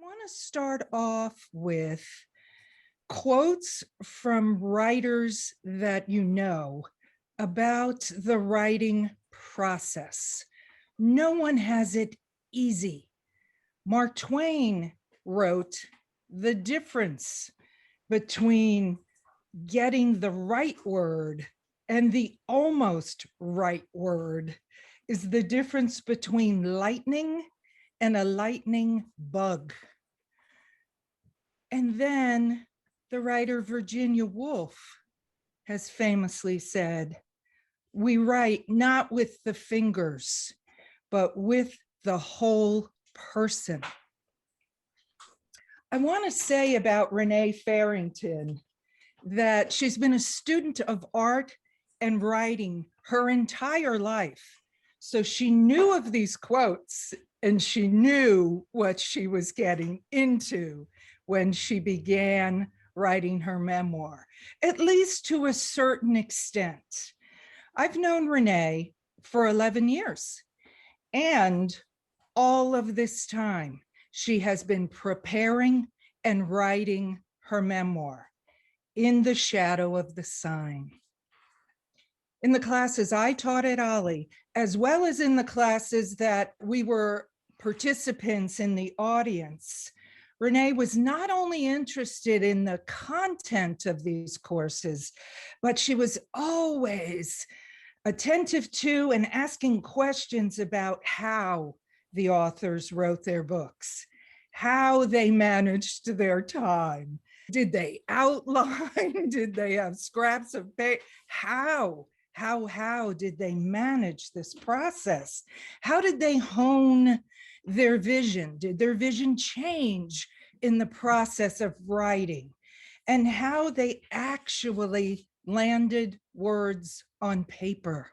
want to start off with quotes from writers that you know about the writing process. No one has it easy. Mark Twain wrote, "The difference between getting the right word and the almost right word is the difference between lightning and a lightning bug." And then the writer Virginia Woolf has famously said, "We write not with the fingers, but with the whole person." I want to say about Renee Farrington that she's been a student of art and writing her entire life. So she knew of these quotes and she knew what she was getting into when she began writing her memoir, at least to a certain extent. I've known Renee for 11 years, and all of this time, she has been preparing and writing her memoir, In the Shadow of the Sign. In the classes I taught at Ollie, as well as in the classes that we were participants in the audience, Renee was not only interested in the content of these courses, but she was always attentive to and asking questions about how the authors wrote their books, how they managed their time. Did they outline? Did they have scraps of paper? How did they manage this process? How did they hone their vision? Did their vision change in the process of writing? And how they actually landed words on paper.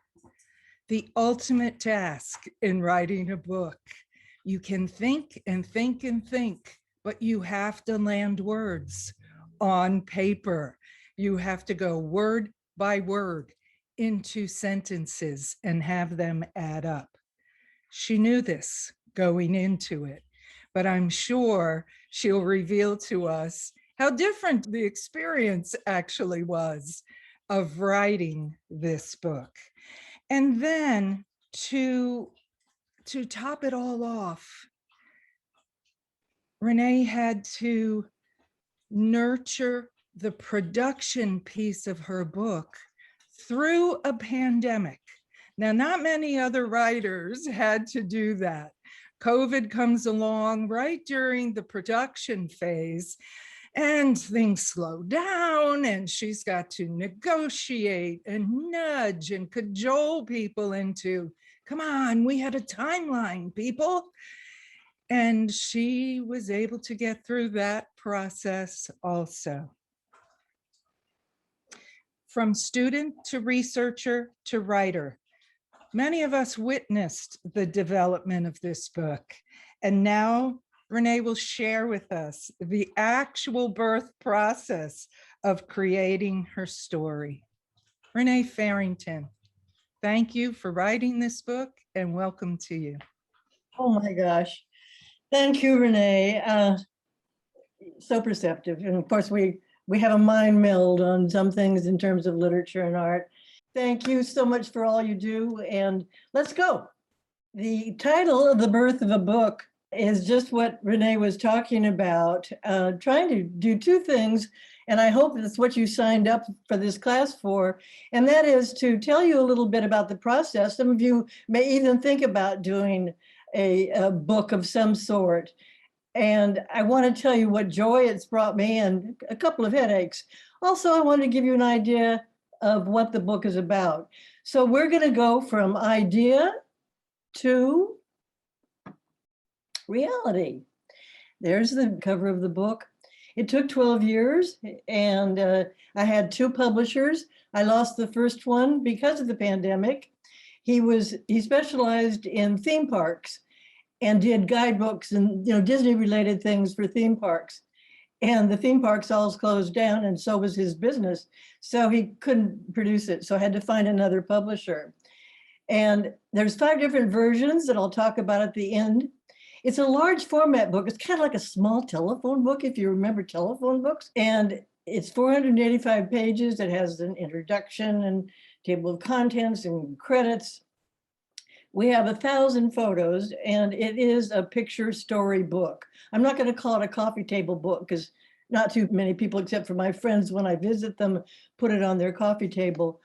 The ultimate task in writing a book. You can think and think and think, but you have to land words on paper. You have to go word by word into sentences and have them add up. She knew this going into it, but I'm sure she'll reveal to us how different the experience actually was of writing this book. And then to top it all off, Renee had to nurture the production piece of her book through a pandemic. Now, not many other writers had to do that. COVID comes along right during the production phase, and things slow down, and she's got to negotiate and nudge and cajole people into, come on, we had a timeline, people. And she was able to get through that process also. From student to researcher to writer, many of us witnessed the development of this book. And now Renee will share with us the actual birth process of creating her story. Renee Farrington, thank you for writing this book and welcome to you. Oh my gosh. Thank you, Renee. So perceptive. And of course, we have a mind meld on some things in terms of literature and art. Thank you so much for all you do. And let's go. The title of The Birth of a Book is just what Renee was talking about, trying to do two things. And I hope that's what you signed up for this class for. And that is to tell you a little bit about the process. Some of you may even think about doing a book of some sort. And I want to tell you what joy it's brought me and a couple of headaches. Also, I wanted to give you an idea of what the book is about. So we're going to go from idea to reality. There's the cover of the book. It took 12 years and I had two publishers. I lost the first one because of the pandemic. He specialized in theme parks and did guidebooks and Disney related things for theme parks. And the theme parks all closed down, and so was his business. So he couldn't produce it. So I had to find another publisher. And there's 5 different versions that I'll talk about at the end. It's a large format book. It's kind of like a small telephone book, if you remember telephone books. And it's 485 pages. It has an introduction and table of contents and credits. We have 1,000 photos, and it is a picture story book. I'm not going to call it a coffee table book because not too many people, except for my friends, when I visit them, put it on their coffee table.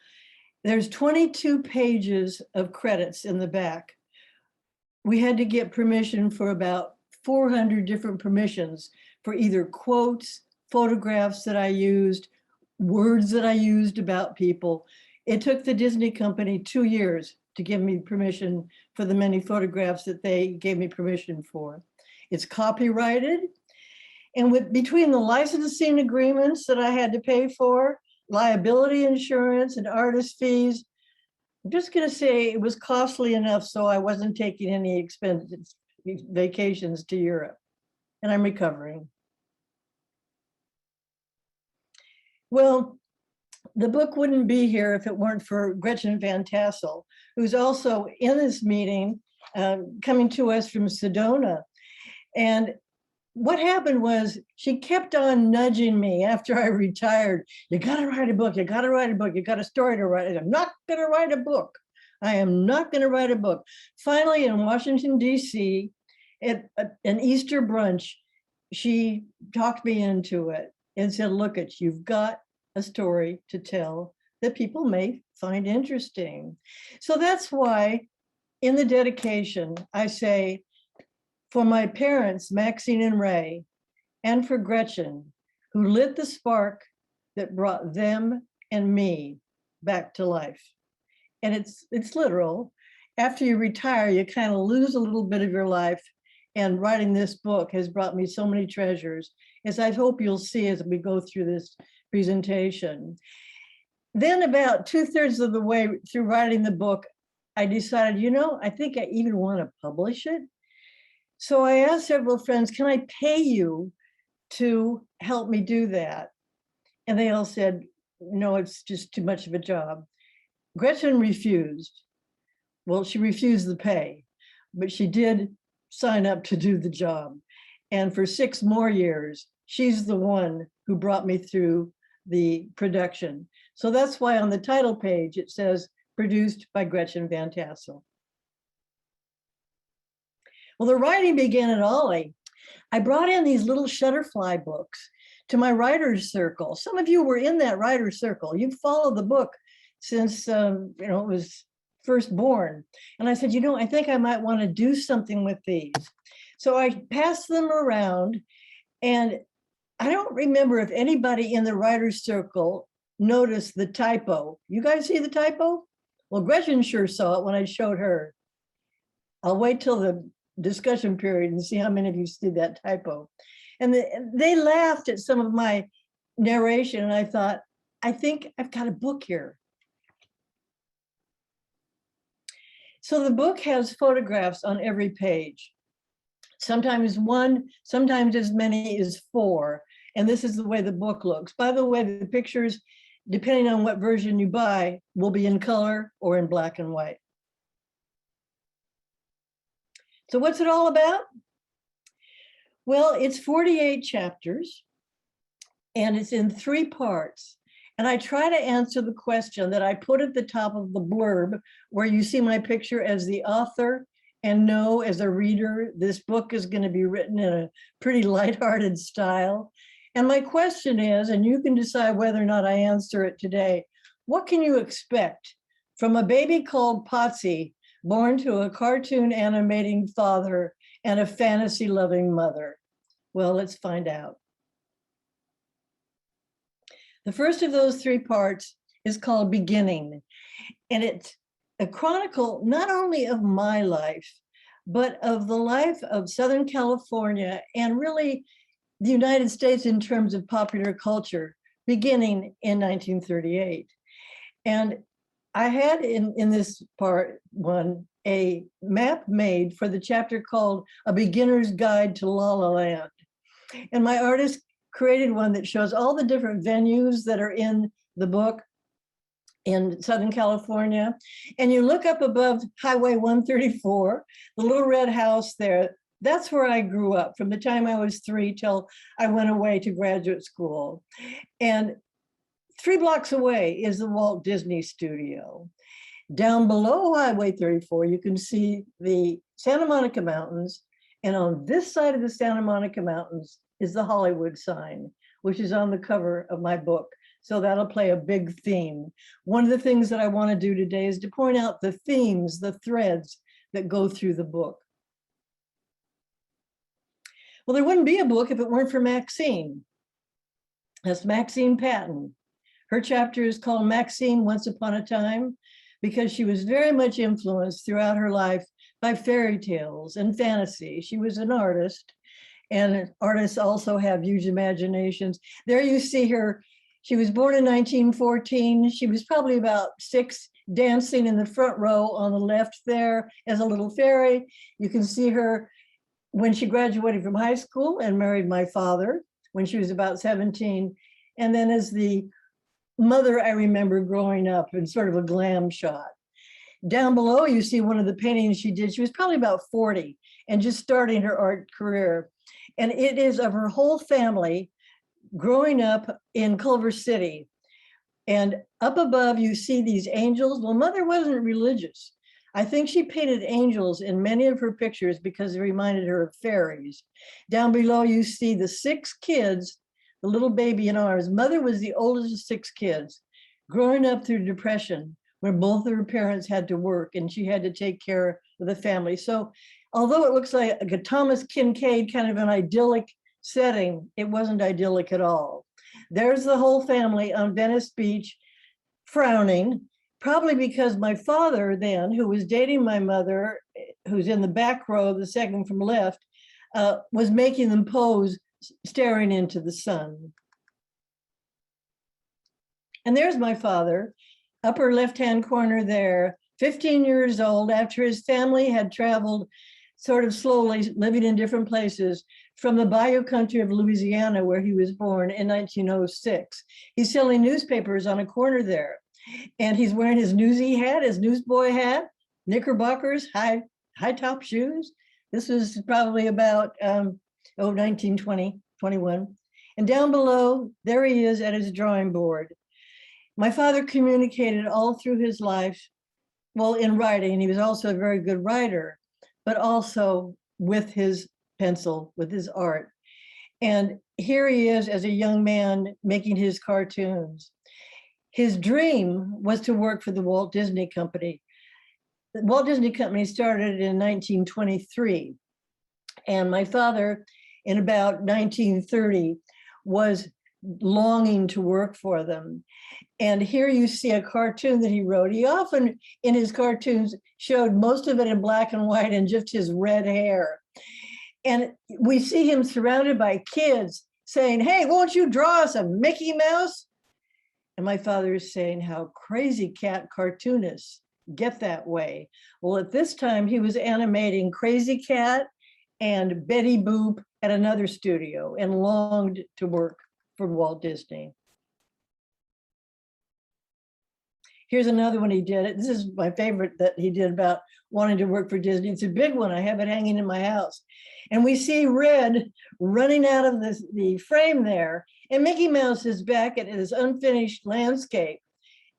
There's 22 pages of credits in the back. We had to get permission for about 400 different permissions for either quotes, photographs that I used, words that I used about people. It took the Disney company 2 years to give me permission for the many photographs that they gave me permission for. It's copyrighted. And between the licensing agreements that I had to pay for, liability insurance and artist fees, I'm just going to say it was costly enough so I wasn't taking any expenses, vacations to Europe, and I'm recovering. Well, the book wouldn't be here if it weren't for Gretchen Van Tassel, who's also in this meeting, coming to us from Sedona. And what happened was she kept on nudging me after I retired. You got to write a book. You got to write a book. You got a story to write. I'm not going to write a book. I am not going to write a book. Finally, in Washington, D.C., at an Easter brunch, she talked me into it and said, look, you've got a story to tell that people may find interesting. So that's why in the dedication, I say, for my parents, Maxine and Ray, and for Gretchen, who lit the spark that brought them and me back to life. And it's literal. After you retire, you kind of lose a little bit of your life. And writing this book has brought me so many treasures, as I hope you'll see as we go through this presentation. Then about 2/3 of the way through writing the book, I decided, I think I even want to publish it. So I asked several friends, can I pay you to help me do that? And they all said, no, it's just too much of a job. Gretchen refused. Well, she refused the pay, but she did sign up to do the job. And for 6 more years, she's the one who brought me through the production. So that's why on the title page, it says produced by Gretchen Van Tassel. Well, the writing began at Ollie. I brought in these little Shutterfly books to my writer's circle. Some of you were in that writer's circle. You've followed the book since it was first born. And I said, I think I might want to do something with these. So I passed them around, and I don't remember if anybody in the writer's circle noticed the typo. You guys see the typo? Well, Gretchen sure saw it when I showed her. I'll wait till the discussion period and see how many of you see that typo. And they laughed at some of my narration, and I thought, I think I've got a book here. So the book has photographs on every page. Sometimes 1, sometimes as many as 4. And this is the way the book looks. By the way, the pictures, depending on what version you buy, will be in color or in black and white. So what's it all about? Well, it's 48 chapters, and it's in 3 parts. And I try to answer the question that I put at the top of the blurb, where you see my picture as the author and know as a reader, this book is going to be written in a pretty lighthearted style. And my question is, and you can decide whether or not I answer it today, what can you expect from a baby called Potsy, born to a cartoon animating father and a fantasy loving mother? Well, let's find out. The first of those 3 parts is called Beginning, and it's a chronicle not only of my life, but of the life of Southern California and really the United States in terms of popular culture, beginning in 1938. And I had in this part 1 a map made for the chapter called A Beginner's Guide to La La Land. And my artist created one that shows all the different venues that are in the book in Southern California. And you look up above Highway 134, the little red house there, That's where I grew up from the time I was 3 till I went away to graduate school. And 3 blocks away is the Walt Disney Studio. Down below Highway 34, you can see the Santa Monica Mountains. And on this side of the Santa Monica Mountains is the Hollywood sign, which is on the cover of my book. So that'll play a big theme. One of the things that I want to do today is to point out the themes, the threads that go through the book. Well, there wouldn't be a book if it weren't for Maxine. That's Maxine Patton. Her chapter is called Maxine Once Upon a Time because she was very much influenced throughout her life by fairy tales and fantasy. She was an artist, and artists also have huge imaginations. There you see her. She was born in 1914. She was probably about 6, dancing in the front row on the left there as a little fairy. You can see her when she graduated from high school and married my father when she was about 17. And then as the mother, I remember growing up in sort of a glam shot. Down below, you see one of the paintings she did. She was probably about 40 and just starting her art career. And it is of her whole family growing up in Culver City. And up above, you see these angels. Well, mother wasn't religious. I think she painted angels in many of her pictures because it reminded her of fairies. Down below, you see the 6 kids, the little baby in arms. Mother was the oldest of 6 kids, growing up through depression, where both of her parents had to work and she had to take care of the family. So although it looks like a Thomas Kincaid kind of an idyllic setting, it wasn't idyllic at all. There's the whole family on Venice Beach, frowning, probably because my father then, who was dating my mother, who's in the back row, the second from left, was making them pose staring into the sun. And there's my father, upper left-hand corner there, 15 years old, after his family had traveled sort of slowly, living in different places, from the bayou country of Louisiana, where he was born in 1906. He's selling newspapers on a corner there. And he's wearing his newsy hat, his newsboy hat, knickerbockers, high top shoes. This was probably about 1920, 21. And down below, there he is at his drawing board. My father communicated all through his life, well, in writing. He was also a very good writer, but also with his pencil, with his art. And here he is as a young man making his cartoons. His dream was to work for the Walt Disney Company. The Walt Disney Company started in 1923. And my father, in about 1930, was longing to work for them. And here you see a cartoon that he wrote. He often, in his cartoons, showed most of it in black and white and just his red hair. And we see him surrounded by kids saying, "Hey, won't you draw us a Mickey Mouse?" And my father is saying how crazy cat cartoonists get that way. Well, at this time, he was animating Crazy Cat and Betty Boop at another studio and longed to work for Walt Disney. Here's another one he did. This is my favorite that he did about wanting to work for Disney. It's a big one. I have it hanging in my house. And we see Red running out of the frame there. And Mickey Mouse is back at his unfinished landscape.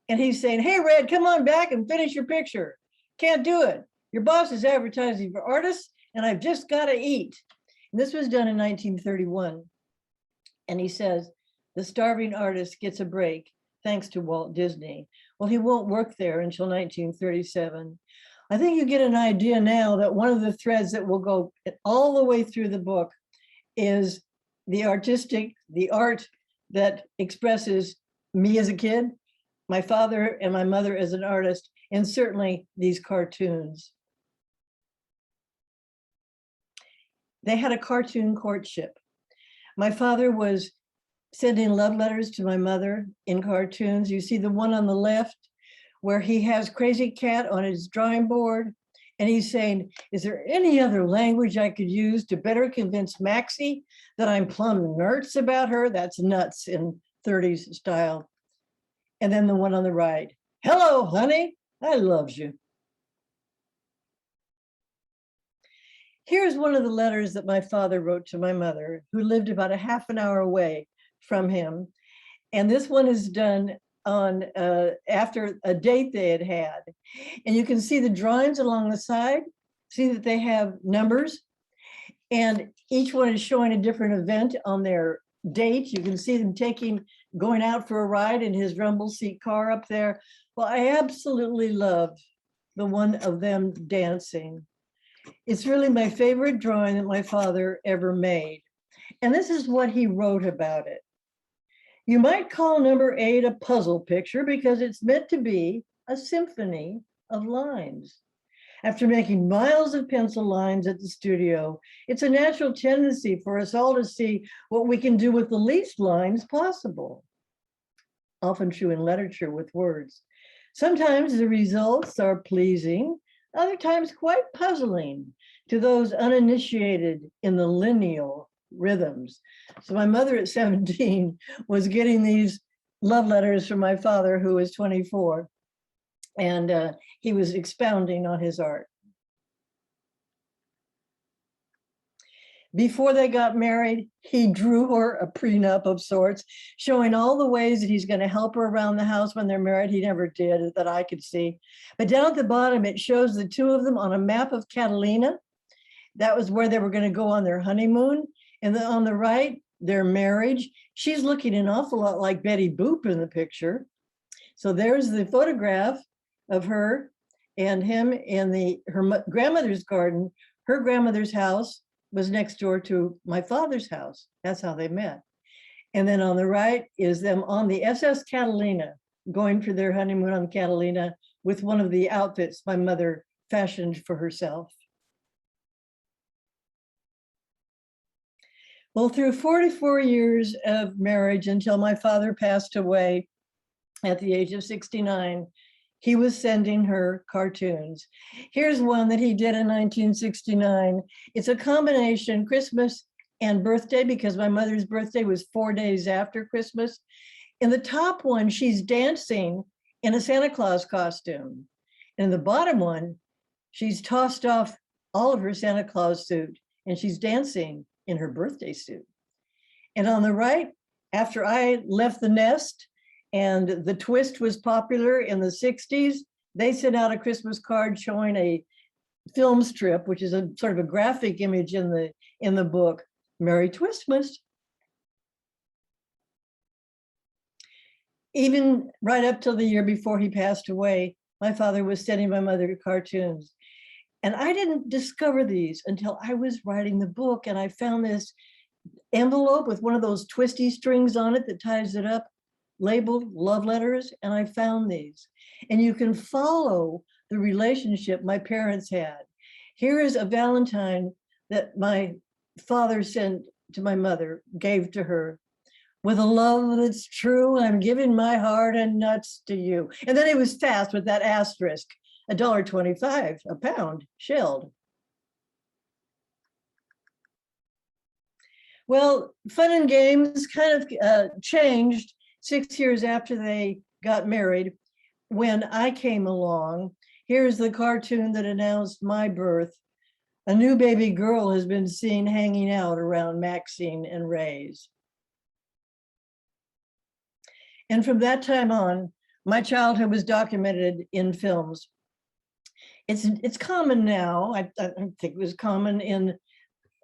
And he's saying, "Hey, Red, come on back and finish your picture. Can't do it. Your boss is advertising for artists, and I've just got to eat." And this was done in 1931. And he says, the starving artist gets a break thanks to Walt Disney. Well, he won't work there until 1937. I think you get an idea now that one of the threads that will go all the way through the book is the art that expresses me as a kid, my father and my mother as an artist, and certainly these cartoons. They had a cartoon courtship. My father was sending love letters to my mother in cartoons. You see the one on the left where he has Crazy Cat on his drawing board, and he's saying, "Is there any other language I could use to better convince Maxie that I'm plumb nerds about her?" That's nuts in 30s style. And then the one on the right, "Hello, honey, I loves you." Here's one of the letters that my father wrote to my mother, who lived about a half an hour away from him. And this one is done on after a date they had had. And you can see the drawings along the side, see that they have numbers, and each one is showing a different event on their date. You can see them going out for a ride in his rumble seat car up there. Well, I absolutely love the one of them dancing. It's really my favorite drawing that my father ever made. And this is what he wrote about it. You might call number 8 a puzzle picture because it's meant to be a symphony of lines. After making miles of pencil lines at the studio, it's a natural tendency for us all to see what we can do with the least lines possible. Often true in literature with words. Sometimes the results are pleasing, other times quite puzzling to those uninitiated in the lineal rhythms. So my mother at 17 was getting these love letters from my father, who was 24, and he was expounding on his art. Before they got married, he drew her a prenup of sorts, showing all the ways that he's going to help her around the house when they're married. He never did, that I could see. But down at the bottom, it shows the two of them on a map of Catalina. That was where they were going to go on their honeymoon. And then on the right, their marriage. She's looking an awful lot like Betty Boop in the picture. So there's the photograph of her and him in her grandmother's garden. Her grandmother's house was next door to my father's house. That's how they met. And then on the right is them on the SS Catalina, going for their honeymoon on Catalina with one of the outfits my mother fashioned for herself. Well, through 44 years of marriage until my father passed away at the age of 69, he was sending her cartoons. Here's one that he did in 1969. It's a combination Christmas and birthday, because my mother's birthday was 4 days after Christmas. In the top one, she's dancing in a Santa Claus costume. In the bottom one, she's tossed off all of her Santa Claus suit and she's dancing in her birthday suit. And on the right, after I left the nest, and the twist was popular in the 60s, they sent out a Christmas card showing a film strip, which is a sort of a graphic image in the book, Merry Twistmas. Even right up till the year before he passed away, my father was sending my mother cartoons. And I didn't discover these until I was writing the book, and I found this envelope with one of those twisty strings on it that ties it up, labeled love letters, and I found these. And you can follow the relationship my parents had. Here is a Valentine that my father sent to my mother, gave to her. With a love that's true, I'm giving my heart and nuts to you. And then it was fast with that asterisk, $1.25 a pound, shelled. Well, fun and games kind of changed 6 years after they got married, when I came along. Here's the cartoon that announced my birth. A new baby girl has been seen hanging out around Maxine and Ray's. And from that time on, my childhood was documented in films. It's common now. I think it was common in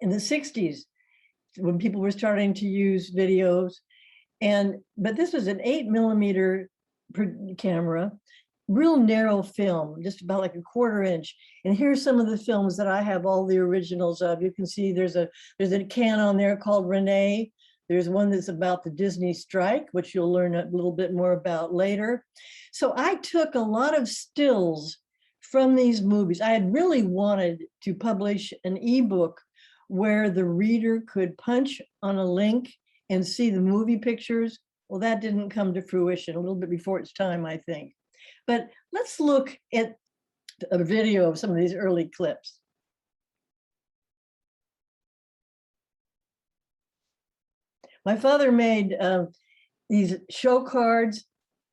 the 60s when people were starting to use videos. But this was an 8mm camera, real narrow film, just about like a 1/4 inch. And here's some of the films that I have all the originals of. You can see there's a can on there called Renee. There's one that's about the Disney strike, which you'll learn a little bit more about later. So I took a lot of stills from these movies. I had really wanted to publish an ebook where the reader could punch on a link and see the movie pictures. Well, that didn't come to fruition, a little bit before its time, I think. But let's look at a video of some of these early clips. My father made these show cards.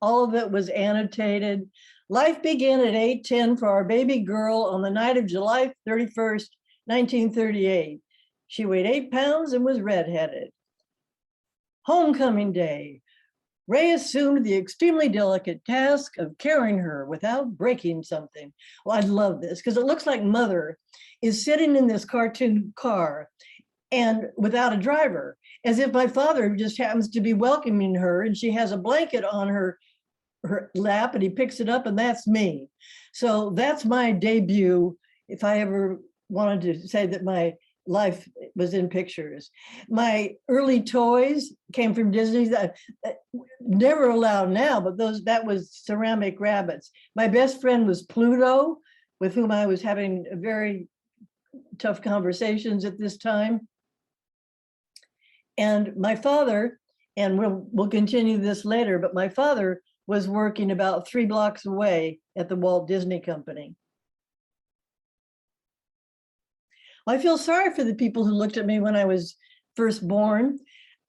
All of it was annotated. Life began at 8:10 for our baby girl on the night of July 31st, 1938. She weighed 8 pounds and was redheaded. Homecoming day. Ray assumed the extremely delicate task of carrying her without breaking something. Well, I love this because it looks like Mother is sitting in this cartoon car and without a driver, as if my father just happens to be welcoming her and she has a blanket on her lap and he picks it up and that's me. So that's my debut. If I ever wanted to say that my life was in pictures. My early toys came from Disney, that never allowed now, but that was ceramic rabbits. My best friend was Pluto, with whom I was having very tough conversations at this time. And my father, and we'll continue this later, but my father was working about 3 blocks away at the Walt Disney Company. I feel sorry for the people who looked at me when I was first born,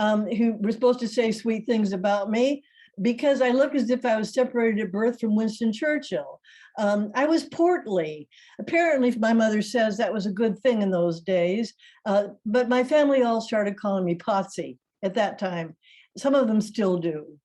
who were supposed to say sweet things about me, because I look as if I was separated at birth from Winston Churchill. I was portly. Apparently, my mother says that was a good thing in those days, but my family all started calling me Potsy at that time. Some of them still do.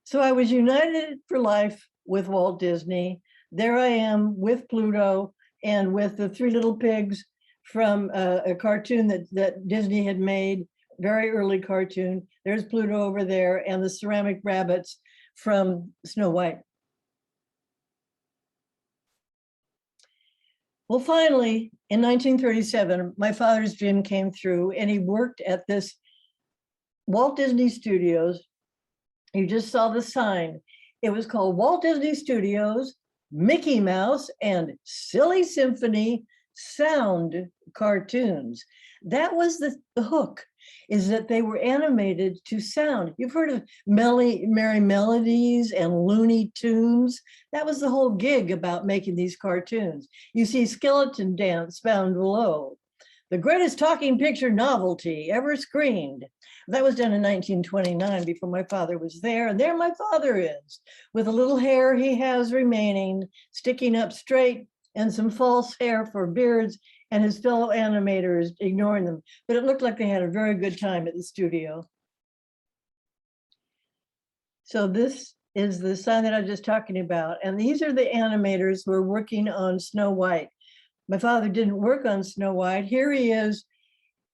So I was united for life with Walt Disney. There I am with Pluto and with the 3 little pigs from a cartoon that Disney had made, very early cartoon. There's Pluto over there and the ceramic rabbits from Snow White. Well, finally, in 1937, my father's dream came through and he worked at this Walt Disney Studios. You just saw the sign. It was called Walt Disney Studios, Mickey Mouse and Silly Symphony Sound Cartoons. That was the hook, is that they were animated to sound. You've heard of Merry Melodies and Looney Tunes. That was the whole gig about making these cartoons. You see Skeleton Dance found below. The greatest talking picture novelty ever screened. That was done in 1929 before my father was there. And there my father is with a little hair he has remaining, sticking up straight and some false hair for beards and his fellow animators ignoring them. But it looked like they had a very good time at the studio. So this is the sign that I was just talking about. And these are the animators who are working on Snow White. My father didn't work on Snow White. Here he is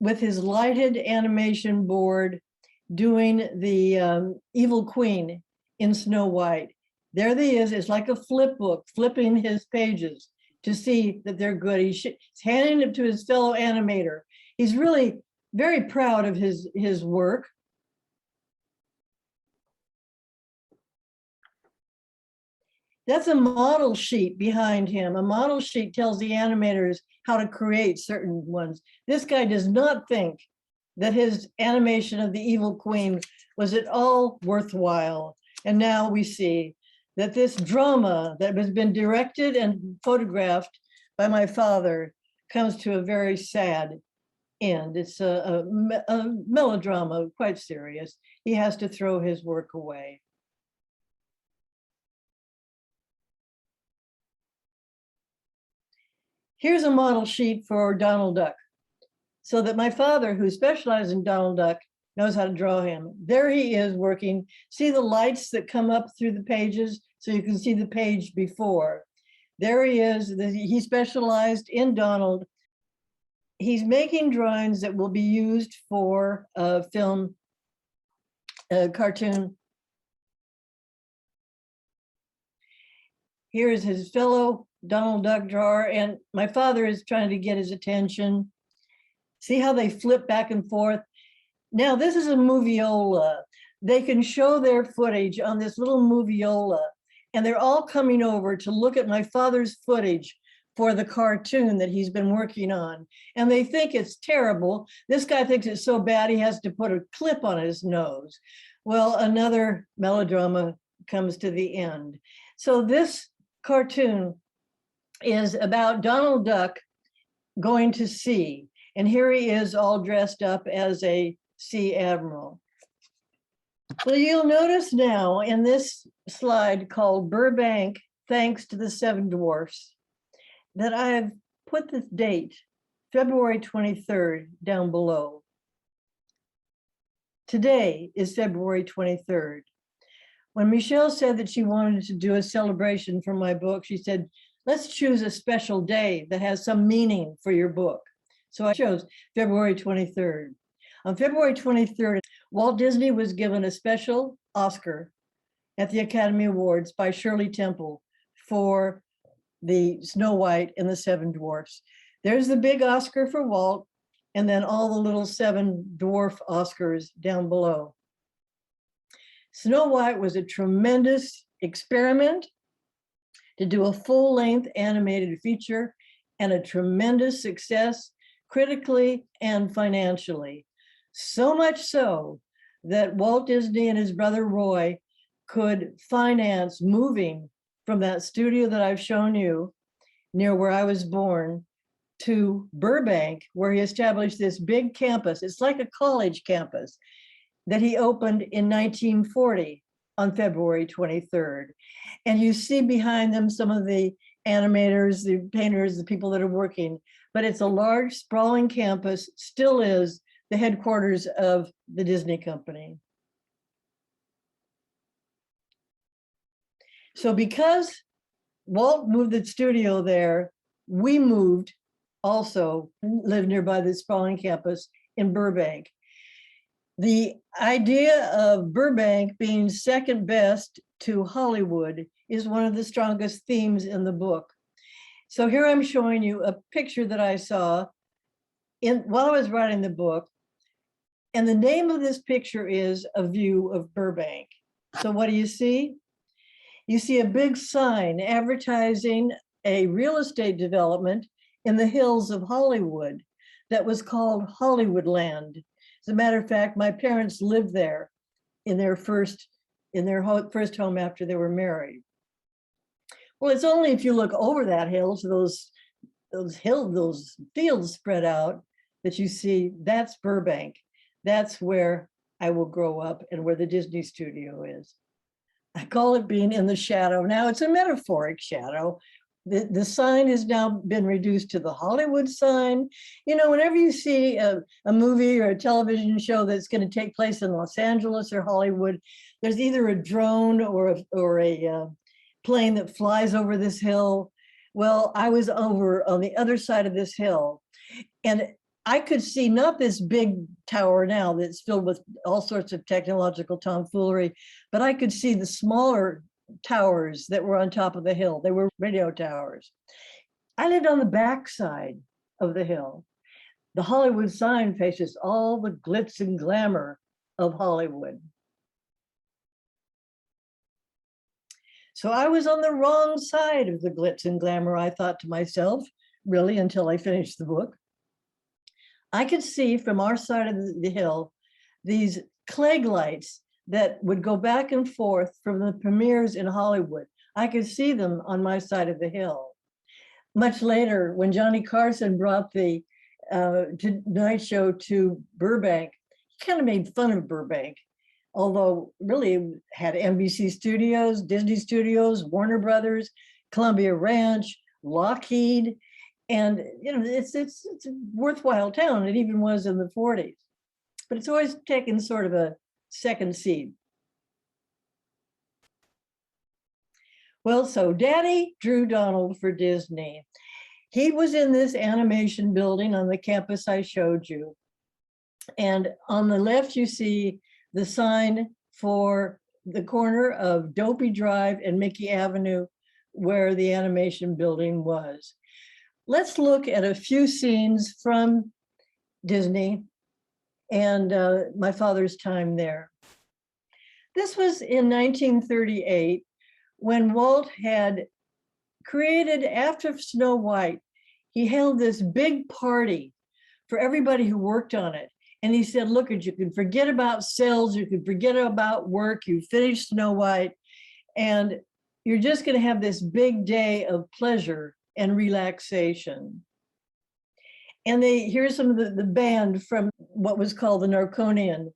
with his lighted animation board doing the evil queen in Snow White. There he is. It's like a flip book, flipping his pages to see that they're good. He's handing it to his fellow animator. He's really very proud of his work. That's a model sheet behind him. A model sheet tells the animators how to create certain ones. This guy does not think that his animation of the evil queen was at all worthwhile. And now we see that this drama that has been directed and photographed by my father comes to a very sad end. It's a melodrama, quite serious. He has to throw his work away. Here's a model sheet for Donald Duck, so that my father, who specialized in Donald Duck, knows how to draw him. There he is working. See the lights that come up through the pages so you can see the page before. There he is. He specialized in Donald. He's making drawings that will be used for a film, a cartoon. Here's his fellow Donald Duck drawer, and my father is trying to get his attention. See how they flip back and forth? Now, this is a moviola. They can show their footage on this little moviola, and they're all coming over to look at my father's footage for the cartoon that he's been working on. And they think it's terrible. This guy thinks it's so bad he has to put a clip on his nose. Well, another melodrama comes to the end. So this cartoon is about Donald Duck going to sea. And here he is all dressed up as a sea admiral. Well, you'll notice now in this slide called Burbank, Thanks to the Seven Dwarfs, that I have put the date, February 23rd, down below. Today is February 23rd. When Michelle said that she wanted to do a celebration for my book, she said, let's choose a special day that has some meaning for your book. So I chose February 23rd. On February 23rd, Walt Disney was given a special Oscar at the Academy Awards by Shirley Temple for the Snow White and the Seven Dwarfs. There's the big Oscar for Walt, and then all the little seven dwarf Oscars down below. Snow White was a tremendous experiment to do a full-length animated feature and a tremendous success critically and financially. So much so that Walt Disney and his brother Roy could finance moving from that studio that I've shown you near where I was born to Burbank, where he established this big campus. It's like a college campus that he opened in 1940 on February 23rd. And you see behind them some of the animators, the painters, the people that are working, but it's a large sprawling campus, still is the headquarters of the Disney Company. So because Walt moved the studio there, we moved also, lived nearby the sprawling campus in Burbank. The idea of Burbank being second best to Hollywood is one of the strongest themes in the book. So here I'm showing you a picture that I saw while I was writing the book. And the name of this picture is A View of Burbank. So what do you see? You see a big sign advertising a real estate development in the hills of Hollywood that was called Hollywoodland. As a matter of fact, my parents lived there in their first home after they were married. Well, it's only if you look over that hill to those fields spread out that you see that's Burbank. That's where I will grow up and where the Disney studio is. I call it being in the shadow. Now it's a metaphoric shadow. The sign has now been reduced to the Hollywood sign. You know, whenever you see a movie or a television show that's going to take place in Los Angeles or Hollywood, there's either a drone or a plane that flies over this hill. Well, I was over on the other side of this hill, and I could see not this big tower now that's filled with all sorts of technological tomfoolery, but I could see the smaller towers that were on top of the hill. They were radio towers. I lived on the back side of the hill. The Hollywood sign faces all the glitz and glamour of Hollywood. So I was on the wrong side of the glitz and glamour, I thought to myself, really, until I finished the book. I could see from our side of the hill these Klieg lights that would go back and forth from the premieres in Hollywood. I could see them on my side of the hill. Much later, when Johnny Carson brought the Tonight Show to Burbank, he kind of made fun of Burbank, although really it had NBC Studios, Disney Studios, Warner Brothers, Columbia Ranch, Lockheed, and you know it's a worthwhile town. It even was in the 40s, but it's always taken sort of a second seed. Well, so Daddy drew Donald for Disney. He was in this animation building on the campus I showed you. And on the left, you see the sign for the corner of Dopey Drive and Mickey Avenue, where the animation building was. Let's look at a few scenes from Disney and my father's time there. This was in 1938 when Walt had created, after Snow White, he held this big party for everybody who worked on it. And he said, look, you can forget about sales, you can forget about work, you finished Snow White, and you're just going to have this big day of pleasure and relaxation. And here's some of the band from what was called the Narconian.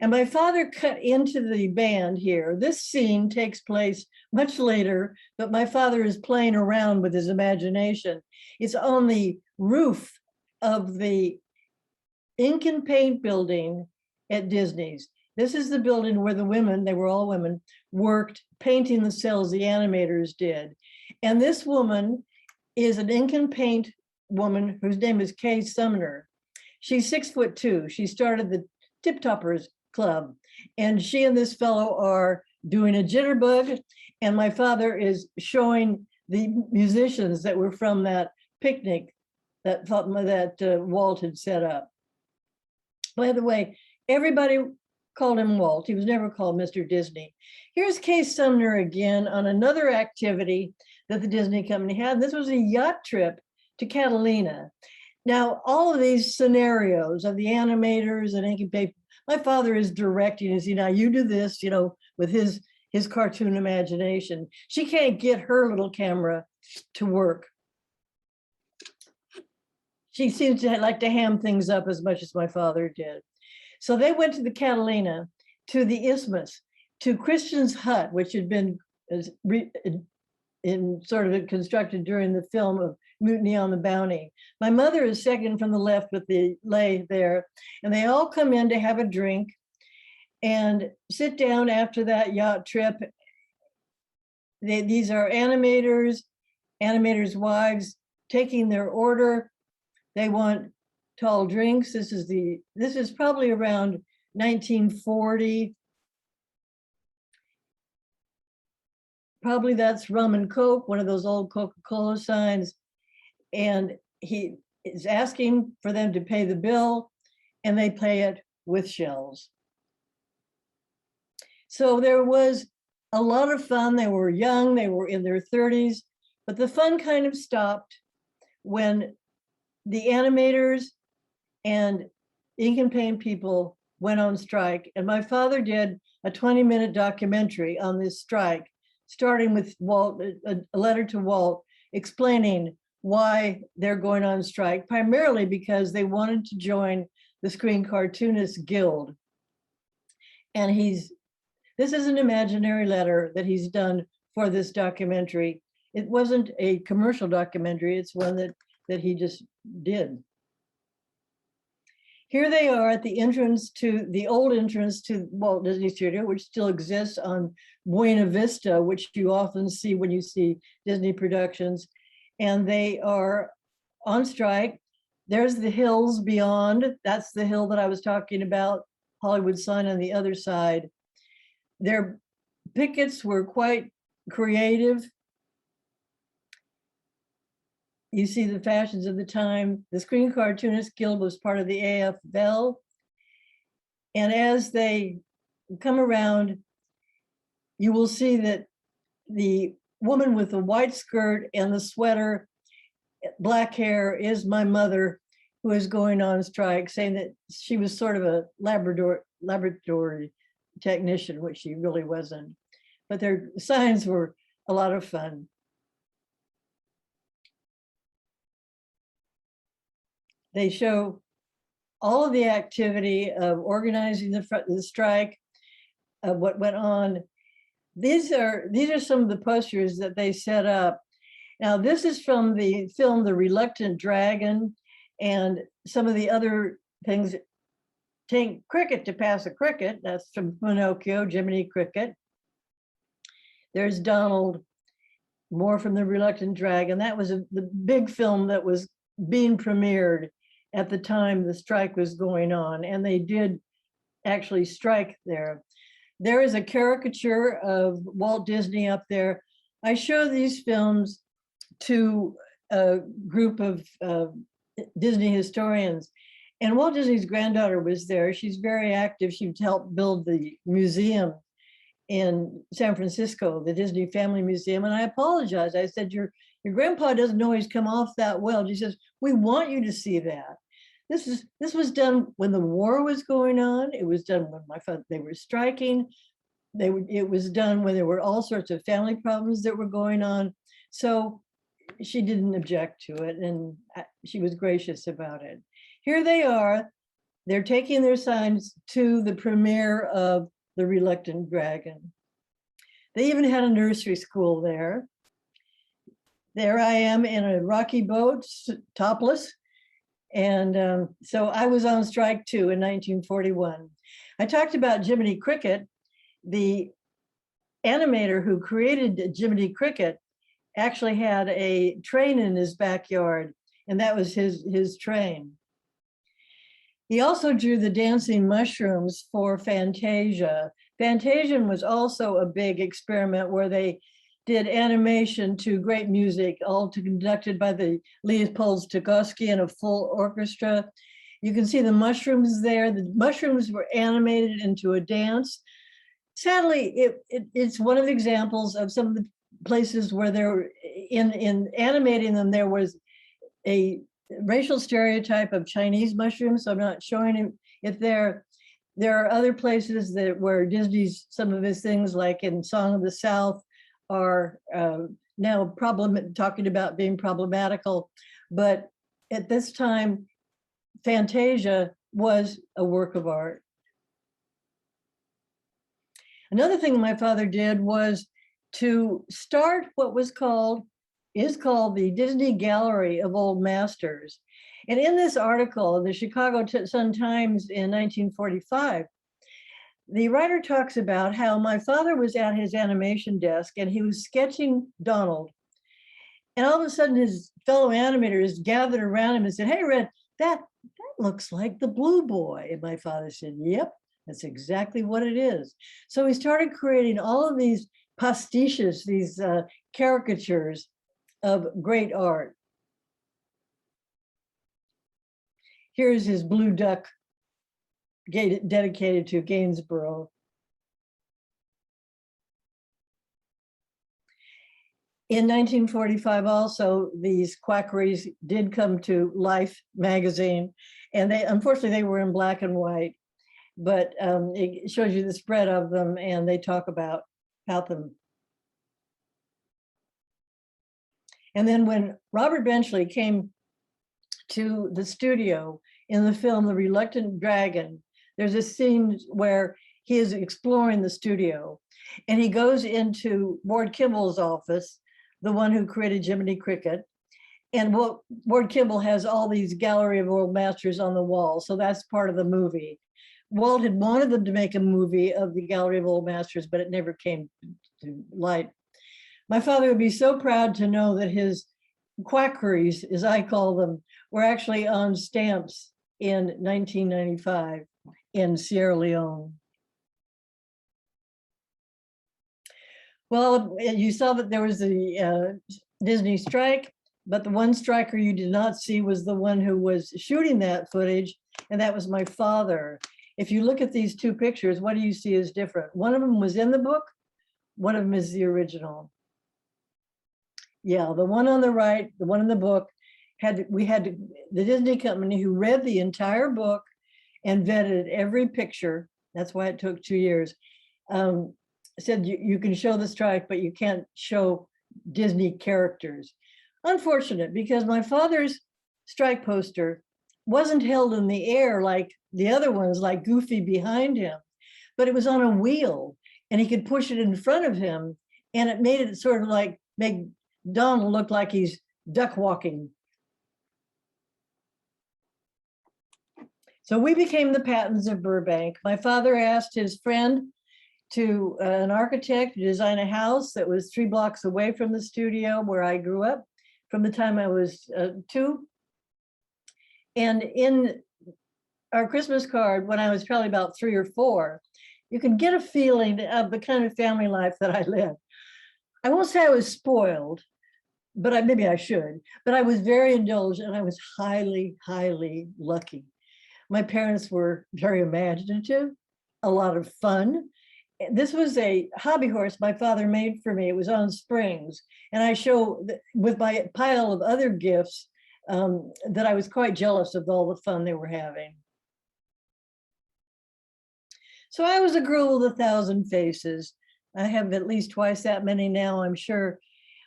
And my father cut into the band here. This scene takes place much later, but my father is playing around with his imagination. It's on the roof of the ink and paint building at Disney's. This is the building where the women, they were all women, worked painting the cells the animators did. And this woman is an ink and paint woman whose name is Kay Sumner. She's 6'2". She started the Tip Toppers Club, and she and this fellow are doing a jitterbug, and my father is showing the musicians that were from that picnic that Walt had set up. By the way, everybody called him Walt. He was never called Mr. Disney. Here's Kay Sumner again on another activity that the Disney company had. This was a yacht trip to Catalina. Now, all of these scenarios of the animators and ink and paper, my father is directing, is, now you do this, with his cartoon imagination. She can't get her little camera to work. She seems to like to ham things up as much as my father did. So they went to the Catalina, to the Isthmus, to Christian's hut, which had been constructed during the film of Mutiny on the Bounty. My mother is second from the left with the lay there, and they all come in to have a drink and sit down after that yacht trip. These are animators' wives taking their order. They want tall drinks. This is probably around 1940. Probably that's rum and Coke, one of those old Coca-Cola signs. And he is asking for them to pay the bill, and they pay it with shells. So there was a lot of fun. They were young, they were in their 30s, but the fun kind of stopped when the animators and ink and paint people went on strike. And my father did a 20-minute documentary on this strike, starting with Walt, a letter to Walt explaining why they're going on strike, primarily because they wanted to join the Screen Cartoonists Guild. And this is an imaginary letter that he's done for this documentary. It wasn't a commercial documentary, it's one that he just did. Here they are at the entrance to the old entrance to Walt Disney Studio, which still exists on Buena Vista, which you often see when you see Disney productions. And they are on strike. There's the hills beyond. That's the hill that I was talking about, Hollywood sign on the other side. Their pickets were quite creative. You see the fashions of the time. The Screen Cartoonists Guild was part of the AFL. And as they come around, you will see that the woman with the white skirt and the sweater, black hair, is my mother, who is going on strike, saying that she was sort of a laboratory technician, which she really wasn't. But their signs were a lot of fun. They show all of the activity of organizing the strike, of what went on. These are some of the posters that they set up. Now, this is from the film The Reluctant Dragon, and some of the other things. Take cricket to pass a cricket. That's from Pinocchio, Jiminy Cricket. There's Donald, more from The Reluctant Dragon. That was the big film that was being premiered at the time the strike was going on, and they did actually strike there. There is a caricature of Walt Disney up there. I show these films to a group of Disney historians, and Walt Disney's granddaughter was there. She's very active. She helped build the museum in San Francisco, the Disney Family Museum. And I apologized. I said, your grandpa doesn't always come off that well. She says, we want you to see that. This was done when the war was going on. It was done when they were striking. It was done when there were all sorts of family problems that were going on. So she didn't object to it, and she was gracious about it. Here they are, They're taking their signs to the premiere of The Reluctant Dragon. They even had a nursery school there. There I am in a rocky boat, topless. And so I was on strike too in 1941. I talked about Jiminy Cricket. The animator who created Jiminy Cricket actually had a train in his backyard, and that was his train. He also drew the dancing mushrooms for Fantasia. Fantasia was also a big experiment where they did animation to great music, all conducted by the Leopold Stokowski and a full orchestra. You can see the mushrooms there. The mushrooms were animated into a dance. Sadly, it's one of the examples of some of the places where there, in animating them, there was a racial stereotype of Chinese mushrooms. So I'm not showing it there. There are other places that where Disney's, some of his things like in Song of the South are now talking about being problematical. But at this time, Fantasia was a work of art. Another thing my father did was to start what is called the Disney Gallery of Old Masters. And in this article, in the Chicago Sun-Times in 1945, the writer talks about how my father was at his animation desk and he was sketching Donald. And all of a sudden his fellow animators gathered around him and said, "Hey, Red, that looks like the Blue Boy." And my father said, "Yep, that's exactly what it is." So he started creating all of these pastiches, these caricatures of great art. Here's his blue duck dedicated to Gainsborough. In 1945 also, these quackeries did come to Life magazine, and unfortunately they were in black and white, but it shows you the spread of them and they talk about them. And then when Robert Benchley came to the studio in the film The Reluctant Dragon, there's a scene where he is exploring the studio and he goes into Ward Kimball's office, the one who created Jiminy Cricket. And Ward Kimball has all these gallery of old masters on the wall. So that's part of the movie. Walt had wanted them to make a movie of the Gallery of Old Masters, but it never came to light. My father would be so proud to know that his quackeries, as I call them, were actually on stamps in 1995 in Sierra Leone. Well, you saw that there was the Disney strike, but the one striker you did not see was the one who was shooting that footage, and that was my father. If you look at these two pictures, what do you see is different? One of them was in the book, one of them is the original. Yeah, the one on the right, the one in the book, the Disney company who read the entire book and vetted every picture, that's why it took 2 years, said you can show the strike, but you can't show Disney characters. Unfortunate, because my father's strike poster wasn't held in the air like the other ones, like Goofy behind him, but it was on a wheel and he could push it in front of him, and it made it sort of like make Donald look like he's duck walking. So we became the Pattons of Burbank. My father asked his friend, an architect, to design a house that was 3 blocks away from the studio where I grew up from the time I was 2. And in our Christmas card, when I was probably about 3 or 4, you can get a feeling of the kind of family life that I lived. I won't say I was spoiled, but maybe I should, but I was very indulgent and I was highly, highly lucky. My parents were very imaginative, a lot of fun. This was a hobby horse my father made for me. It was on springs. And I show with my pile of other gifts that I was quite jealous of all the fun they were having. So I was a girl with 1,000 faces. I have at least twice that many now, I'm sure.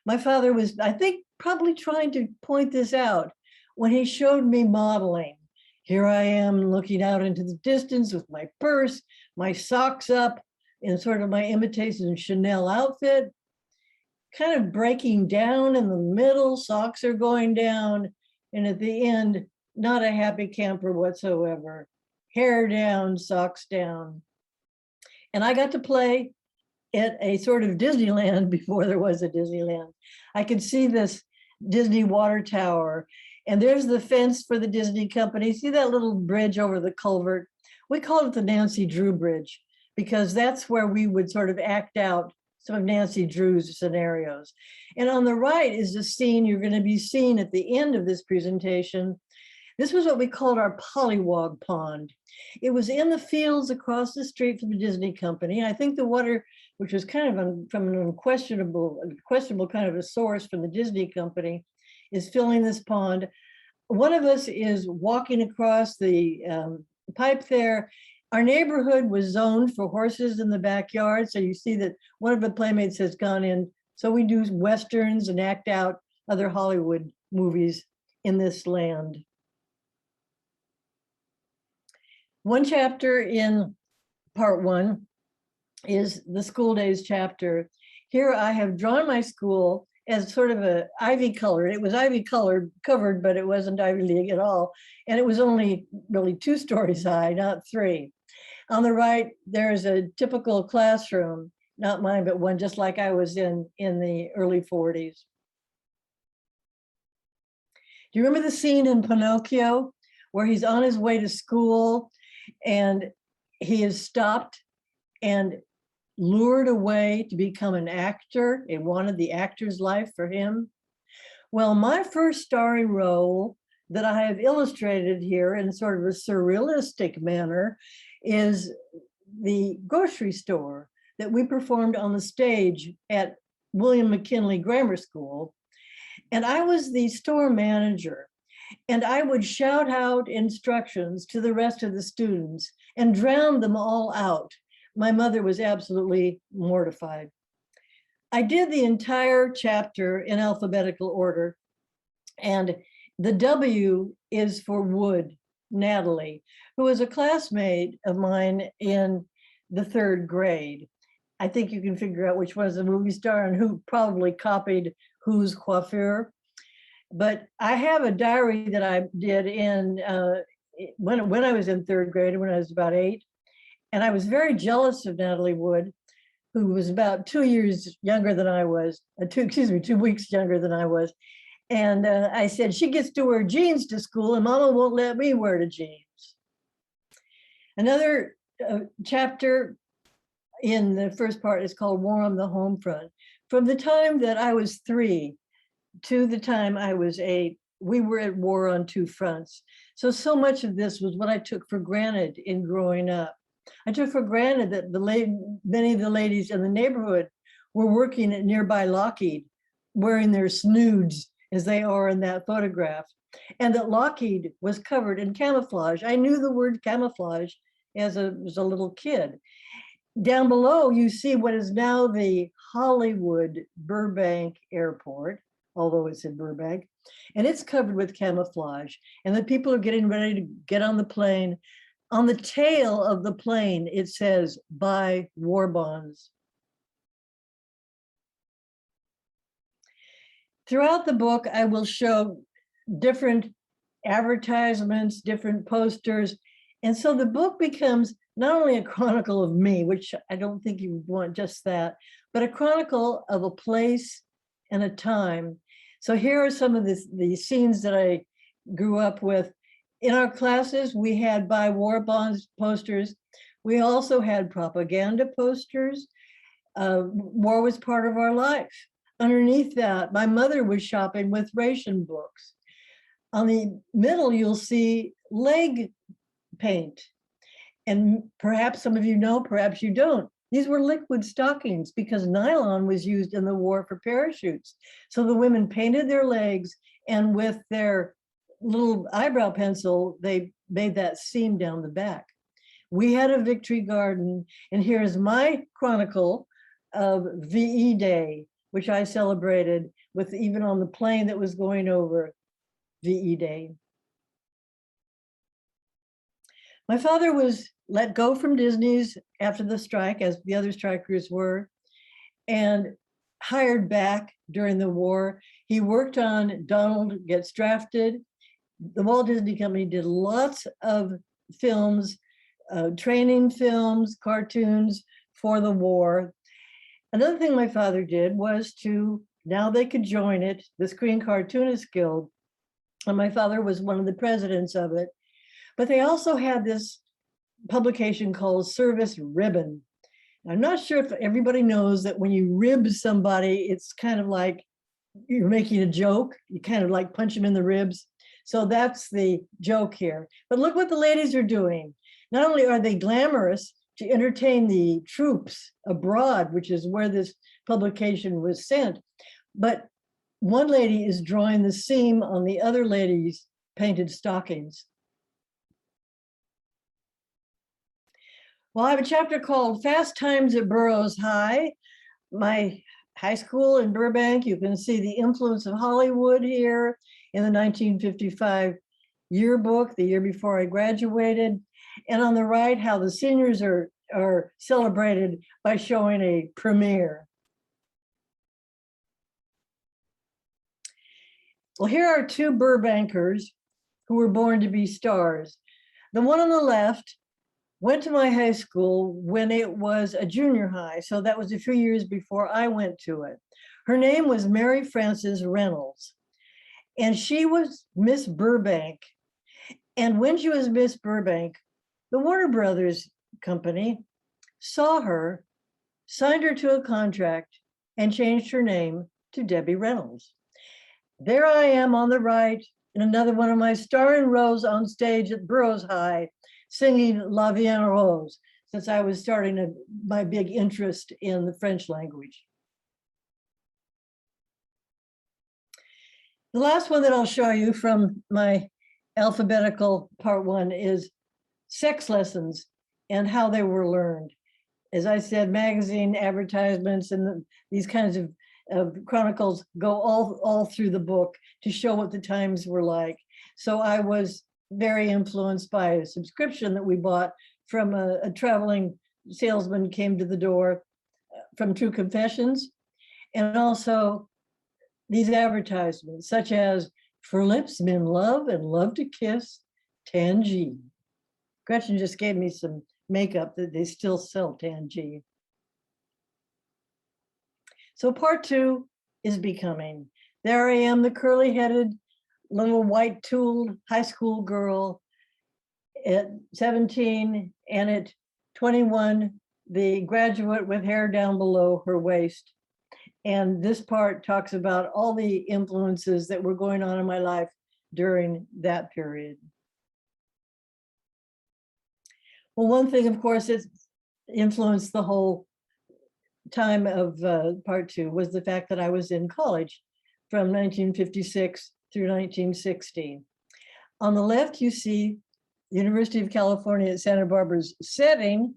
My father was, I think, probably trying to point this out when he showed me modeling. Here I am looking out into the distance with my purse, my socks up in sort of my imitation Chanel outfit, kind of breaking down in the middle, socks are going down, and at the end, not a happy camper whatsoever. Hair down, socks down. And I got to play at a sort of Disneyland before there was a Disneyland. I could see this Disney water tower, and there's the fence for the Disney company. See that little bridge over the culvert? We called it the Nancy Drew Bridge because that's where we would sort of act out some of Nancy Drew's scenarios. And on the right is the scene you're going to be seeing at the end of this presentation. This was what we called our Polywog Pond. It was in the fields across the street from the Disney company. I think the water, which was kind of from an unquestionable kind of a source from the Disney company, is filling this pond. One of us is walking across the pipe there. Our neighborhood was zoned for horses in the backyard. So you see that one of the playmates has gone in. So we do Westerns and act out other Hollywood movies in this land. One chapter in part one is the school days chapter. Here I have drawn my school as sort of a ivy colored. It was ivy colored covered, but it wasn't Ivy League at all. And it was only really 2 stories high, not 3. On the right, there's a typical classroom, not mine, but one just like I was in the early 40s. Do you remember the scene in Pinocchio where he's on his way to school and he is stopped and lured away to become an actor? It wanted the actor's life for him. Well, my first starring role that I have illustrated here in sort of a surrealistic manner is the grocery store that we performed on the stage at William McKinley Grammar School. And I was the store manager. And I would shout out instructions to the rest of the students and drown them all out. My mother was absolutely mortified. I did the entire chapter in alphabetical order. And the W is for Wood, Natalie, who was a classmate of mine in the 3rd grade. I think you can figure out which one is the movie star and who probably copied whose coiffure. But I have a diary that I did in when I was in 3rd grade, when I was about 8. And I was very jealous of Natalie Wood, who was about 2 years younger than I was, 2 weeks younger than I was. And I said, she gets to wear jeans to school and Mama won't let me wear the jeans. Another chapter in the first part is called War on the Home Front. From the time that I was 3 to the time I was 8, we were at war on 2 fronts. So much of this was what I took for granted in growing up. I took for granted that many of the ladies in the neighborhood were working at nearby Lockheed, wearing their snoods as they are in that photograph, and that Lockheed was covered in camouflage. I knew the word camouflage as a little kid. Down below, you see what is now the Hollywood Burbank Airport, although it's in Burbank, and it's covered with camouflage. And the people are getting ready to get on the plane. On the tail of the plane, it says, buy war bonds. Throughout the book, I will show different advertisements, different posters. And so the book becomes not only a chronicle of me, which I don't think you want just that, but a chronicle of a place and a time. So here are some of the scenes that I grew up with. In our classes, we had buy war bonds posters. We also had propaganda posters. War was part of our life. Underneath that, my mother was shopping with ration books. On the middle, you'll see leg paint. And perhaps some of you know, perhaps you don't. These were liquid stockings because nylon was used in the war for parachutes. So the women painted their legs, and with their little eyebrow pencil, they made that seam down the back. We had a victory garden, and here's my chronicle of VE Day, which I celebrated with even on the plane that was going over VE Day. My father was let go from Disney's after the strike, as the other strikers were, and hired back during the war. He worked on Donald Gets Drafted. The Walt Disney Company did lots of films, training films, cartoons for the war. Another thing my father did was to, now they could join it, the Screen Cartoonists Guild. And my father was one of the presidents of it. But they also had this publication called Service Ribbon. I'm not sure if everybody knows that when you rib somebody, it's kind of like you're making a joke. You kind of like punch them in the ribs. So that's the joke here. But look what the ladies are doing. Not only are they glamorous to entertain the troops abroad, which is where this publication was sent, but one lady is drawing the seam on the other lady's painted stockings. Well, I have a chapter called Fast Times at Burroughs High. My high school in Burbank, you can see the influence of Hollywood here in the 1955 yearbook, the year before I graduated. And on the right, how the seniors are celebrated by showing a premiere. Well, here are two Burbankers who were born to be stars. The one on the left went to my high school when it was a junior high. So that was a few years before I went to it. Her name was Mary Frances Reynolds. And she was Miss Burbank. And when she was Miss Burbank, the Warner Brothers company saw her, signed her to a contract, and changed her name to Debbie Reynolds. There I am on the right, in another one of my starring roles on stage at Burroughs High, singing La Vie en Rose, since I was starting my big interest in the French language. The last one that I'll show you from my alphabetical part one is sex lessons and how they were learned. As I said, magazine advertisements and these kinds of chronicles go all through the book to show what the times were like. So I was very influenced by a subscription that we bought from a traveling salesman came to the door from True Confessions, and also these advertisements such as "For lips men love and love to kiss, Tangy." Gretchen just gave me some makeup that they still sell Tangy. So part two is becoming. There I am, the curly-headed, little white-tooled high school girl at 17, and at 21, the graduate with hair down below her waist. And this part talks about all the influences that were going on in my life during that period. Well, one thing, of course, that influenced the whole time of part two was the fact that I was in college from 1956 through 1960. On the left, you see the University of California at Santa Barbara's setting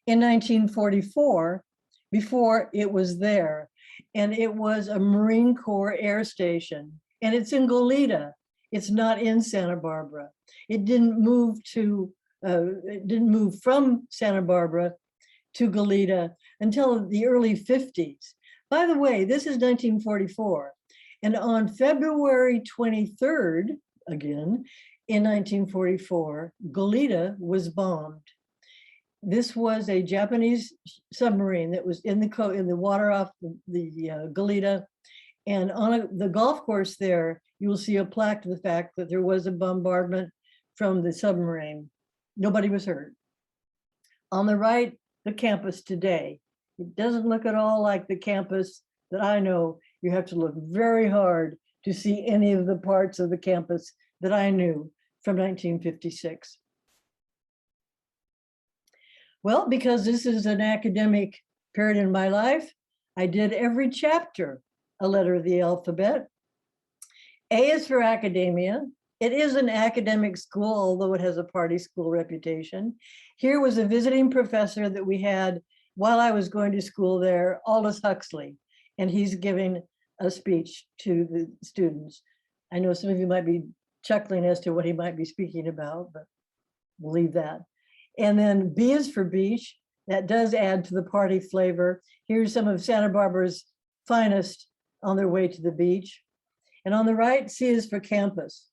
in 1944, before it was there. And it was a Marine Corps air station. And it's in Goleta. It's not in Santa Barbara. It didn't move from Santa Barbara to Goleta until the early 50s. By the way, this is 1944. And on February 23rd, again, in 1944, Goleta was bombed. This was a Japanese submarine that was in the water off the Goleta. And on the golf course there, you will see a plaque to the fact that there was a bombardment from the submarine. Nobody was hurt. On the right, the campus today. It doesn't look at all like the campus that I know. You have to look very hard to see any of the parts of the campus that I knew from 1956. Well, because this is an academic period in my life, I did every chapter a letter of the alphabet. A is for academia. It is an academic school, although it has a party school reputation. Here was a visiting professor that we had while I was going to school there, Aldous Huxley, and he's giving a speech to the students. I know some of you might be chuckling as to what he might be speaking about, but we'll leave that. And then B is for beach. That does add to the party flavor. Here's some of Santa Barbara's finest on their way to the beach. And on the right, C is for campus.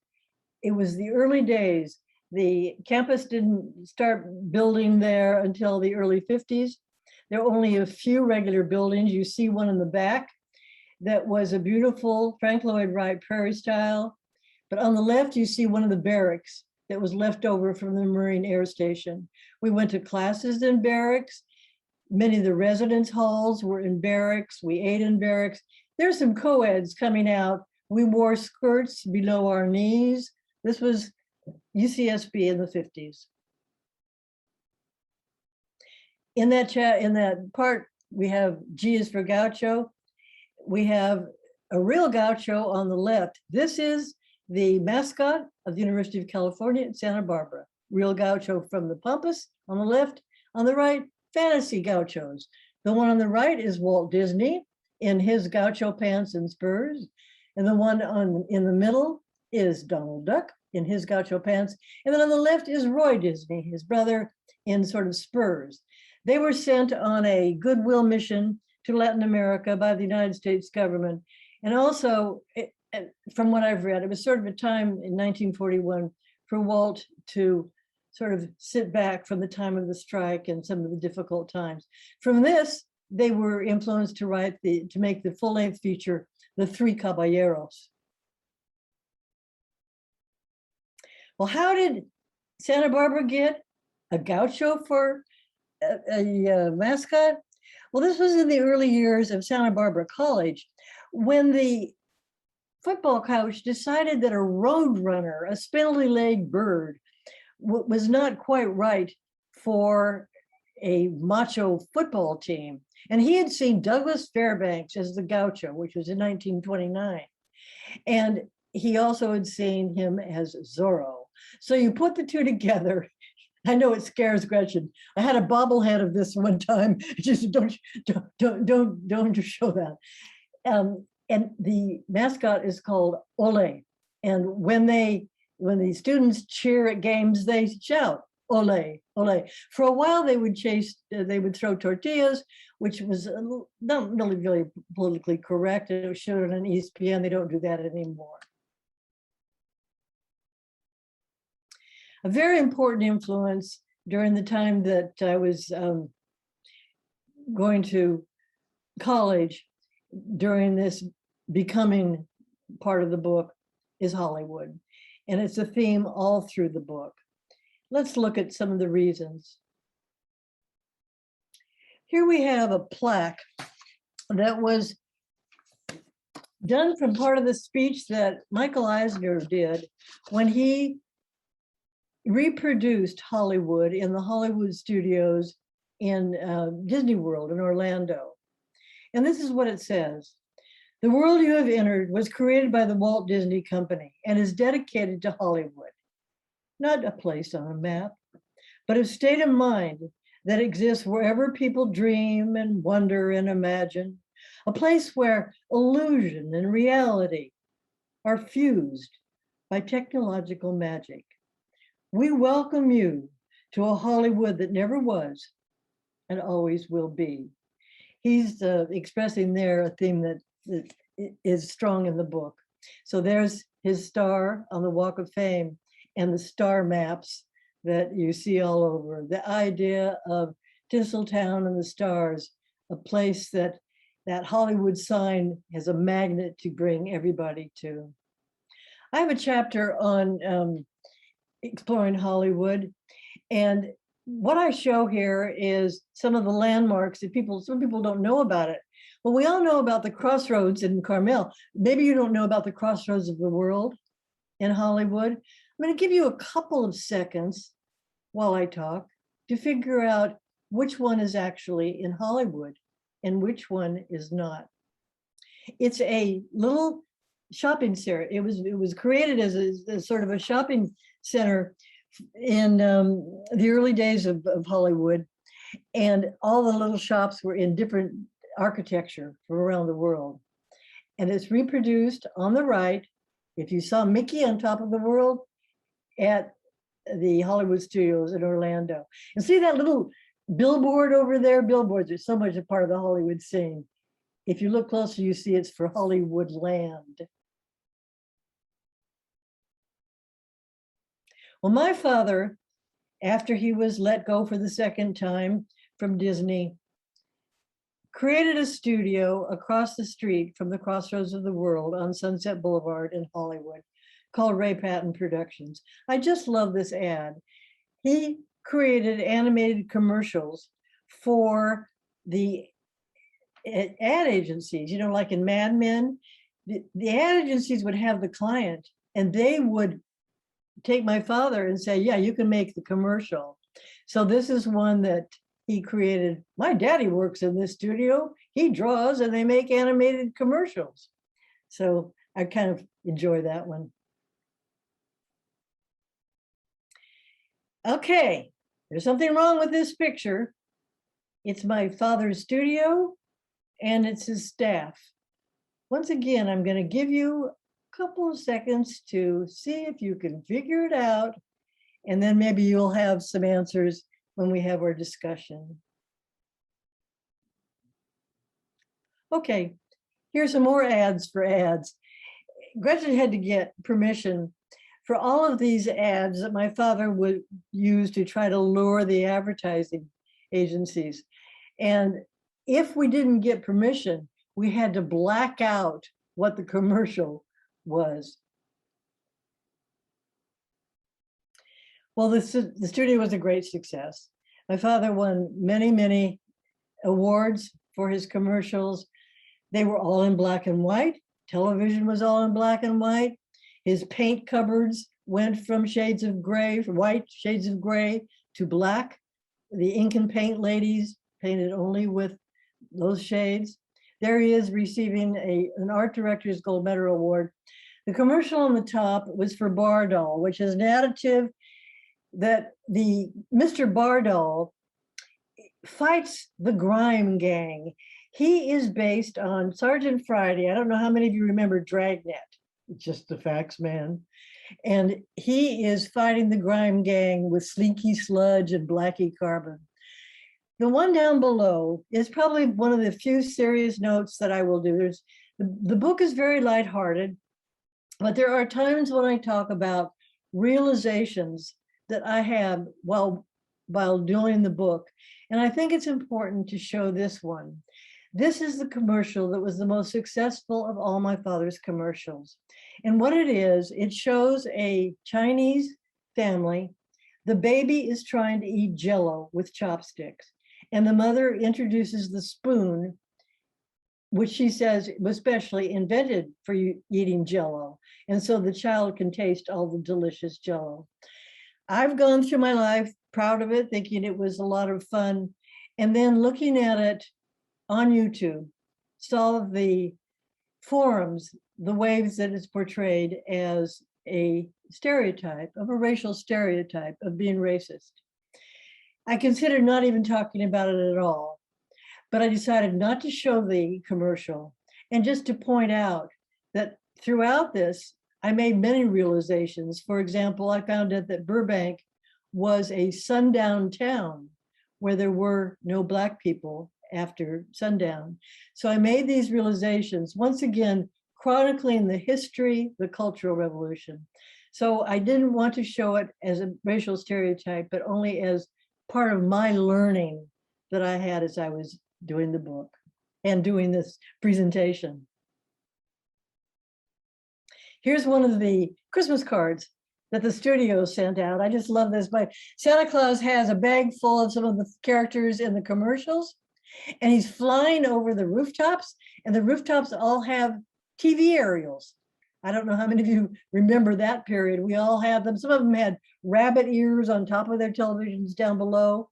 It was the early days. The campus didn't start building there until the early 50s. There were only a few regular buildings. You see one in the back that was a beautiful Frank Lloyd Wright Prairie style. But on the left, you see one of the barracks that was left over from the Marine Air Station. We went to classes in barracks. Many of the residence halls were in barracks. We ate in barracks. There's some co-eds coming out. We wore skirts below our knees. This was UCSB in the 50s. In that part, we have G is for Gaucho. We have a real Gaucho on the left. This is the mascot of the University of California at Santa Barbara. Real Gaucho from the Pampas on the left. On the right, fantasy Gauchos. The one on the right is Walt Disney in his Gaucho pants and spurs. And the one in the middle is Donald Duck in his Gaucho pants. And then on the left is Roy Disney, his brother, in sort of spurs. They were sent on a goodwill mission to Latin America by the United States government. And also, from what I've read, it was sort of a time in 1941 for Walt to sort of sit back from the time of the strike and some of the difficult times. From this, they were influenced to make the full-length feature, The Three Caballeros. Well, how did Santa Barbara get a Gaucho for a mascot? Well, this was in the early years of Santa Barbara College, when the football coach decided that a road runner, a spindly-legged bird, was not quite right for a macho football team. And he had seen Douglas Fairbanks as the Gaucho, which was in 1929. And he also had seen him as Zorro. So you put the two together. I know it scares Gretchen. I had a bobblehead of this one time. Just don't show that. And the mascot is called Ole. And when the students cheer at games, they shout Ole, Ole. For a while, they would throw tortillas, which was not really politically correct. It was showed on ESPN. They don't do that anymore. A very important influence during the time that I was going to college during this becoming part of the book is Hollywood. And it's a theme all through the book. Let's look at some of the reasons. Here we have a plaque that was done from part of the speech that Michael Eisner did when he reproduced Hollywood in the Hollywood studios in Disney World in Orlando. And this is what it says. The world you have entered was created by the Walt Disney Company and is dedicated to Hollywood. Not a place on a map, but a state of mind that exists wherever people dream and wonder and imagine. A place where illusion and reality are fused by technological magic. We welcome you to a Hollywood that never was and always will be. He's expressing there a theme that is strong in the book. So there's his star on the Walk of Fame and the star maps that you see all over. The idea of Tinseltown and the stars, a place that Hollywood sign has a magnet to bring everybody to. I have a chapter on exploring Hollywood, and what I show here is some of the landmarks that some people don't know about it. Well, we all know about the crossroads in Carmel. Maybe you don't know about the crossroads of the world in Hollywood. I'm going to give you a couple of seconds while I talk to figure out which one is actually in Hollywood and which one is not. It's a little shopping center. It was created as a sort of a shopping center in the early days of Hollywood, and all the little shops were in different architecture from around the world. And it's reproduced on the right. If you saw Mickey on top of the world at the Hollywood studios in Orlando. And see that little billboard over there? Billboards are so much a part of the Hollywood scene. If you look closer, you see it's for Hollywood Land. Well, my father, after he was let go for the second time from Disney, created a studio across the street from the Crossroads of the World on Sunset Boulevard in Hollywood called Ray Patton Productions. I just love this ad. He created animated commercials for the ad agencies, you know, like in Mad Men, the ad agencies would have the client and they would take my father and say, yeah, you can make the commercial. So this is one that he created. My daddy works in this studio. He draws and they make animated commercials. So I kind of enjoy that one. Okay, there's something wrong with this picture. It's my father's studio and it's his staff. Once again, I'm going to give you a couple of seconds to see if you can figure it out, and then maybe you'll have some answers when we have our discussion. Okay, here's some more ads for ads. Gretchen had to get permission for all of these ads that my father would use to try to lure the advertising agencies. And if we didn't get permission, we had to black out what the commercial was. Well, the studio was a great success. My father won many, many awards for his commercials. They were all in black and white. Television was all in black and white. His paint cupboards went from shades of gray, from white shades of gray to black. The ink and paint ladies painted only with those shades. There he is receiving an Art Director's Gold Medal Award. The commercial on the top was for Bardol, which is an additive that the Mr. Bardol fights the grime gang. He is based on Sergeant Friday. I don't know how many of you remember Dragnet, just the facts, man. And he is fighting the grime gang with Slinky Sludge and Blackie Carbon. The one down below is probably one of the few serious notes that I will do. The book is very lighthearted, but there are times when I talk about realizations that I have while doing the book. And I think it's important to show this one. This is the commercial that was the most successful of all my father's commercials. And what it is, it shows a Chinese family. The baby is trying to eat Jell-O with chopsticks. And the mother introduces the spoon, which she says was specially invented for eating Jell-O. And so the child can taste all the delicious Jell-O. I've gone through my life proud of it, thinking it was a lot of fun. And then looking at it on YouTube, saw the forums, the ways that it's portrayed as a stereotype, of a racial stereotype of being racist. I considered not even talking about it at all, but I decided not to show the commercial and just to point out that throughout this, I made many realizations. For example, I found out that Burbank was a sundown town where there were no Black people after sundown. So I made these realizations, once again, chronicling the history, the Cultural Revolution. So I didn't want to show it as a racial stereotype, but only as part of my learning that I had as I was doing the book and doing this presentation. Here's one of the Christmas cards that the studio sent out. I just love this. But Santa Claus has a bag full of some of the characters in the commercials, and he's flying over the rooftops, and the rooftops all have TV aerials. I don't know how many of you remember that period. We all had them. Some of them had rabbit ears on top of their televisions down below.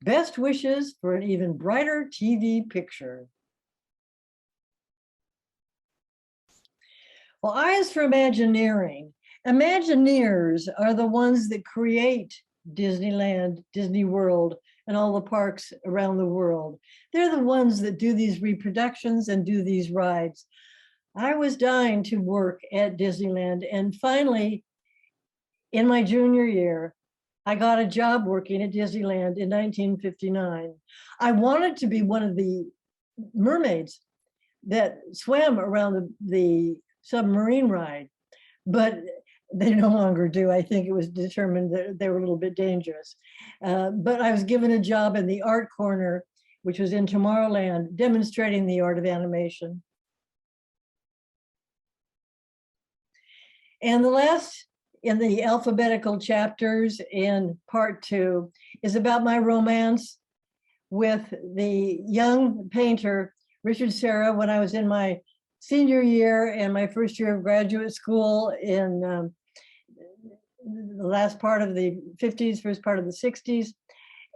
Best wishes for an even brighter TV picture. Well, I is for Imagineering. Imagineers are the ones that create Disneyland, Disney World, and all the parks around the world. They're the ones that do these reproductions and do these rides. I was dying to work at Disneyland, and finally, in my junior year, I got a job working at Disneyland in 1959. I wanted to be one of the mermaids that swam around the submarine ride, but they no longer do. I think it was determined that they were a little bit dangerous. But I was given a job in the art corner, which was in Tomorrowland, demonstrating the art of animation. And the last in the alphabetical chapters in part 2 is about my romance with the young painter, Richard Serra, when I was in my senior year and my first year of graduate school in the last part of the 50s, first part of the 60s.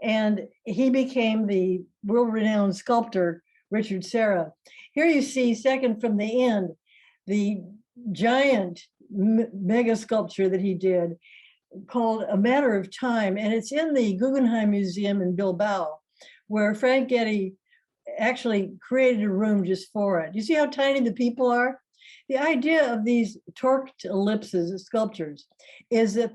And he became the world-renowned sculptor, Richard Serra. Here you see, second from the end, the giant mega sculpture that he did called A Matter of Time. And it's in the Guggenheim Museum in Bilbao, where Frank Getty actually created a room just for it. You see how tiny the people are? The idea of these torqued ellipses, sculptures, is that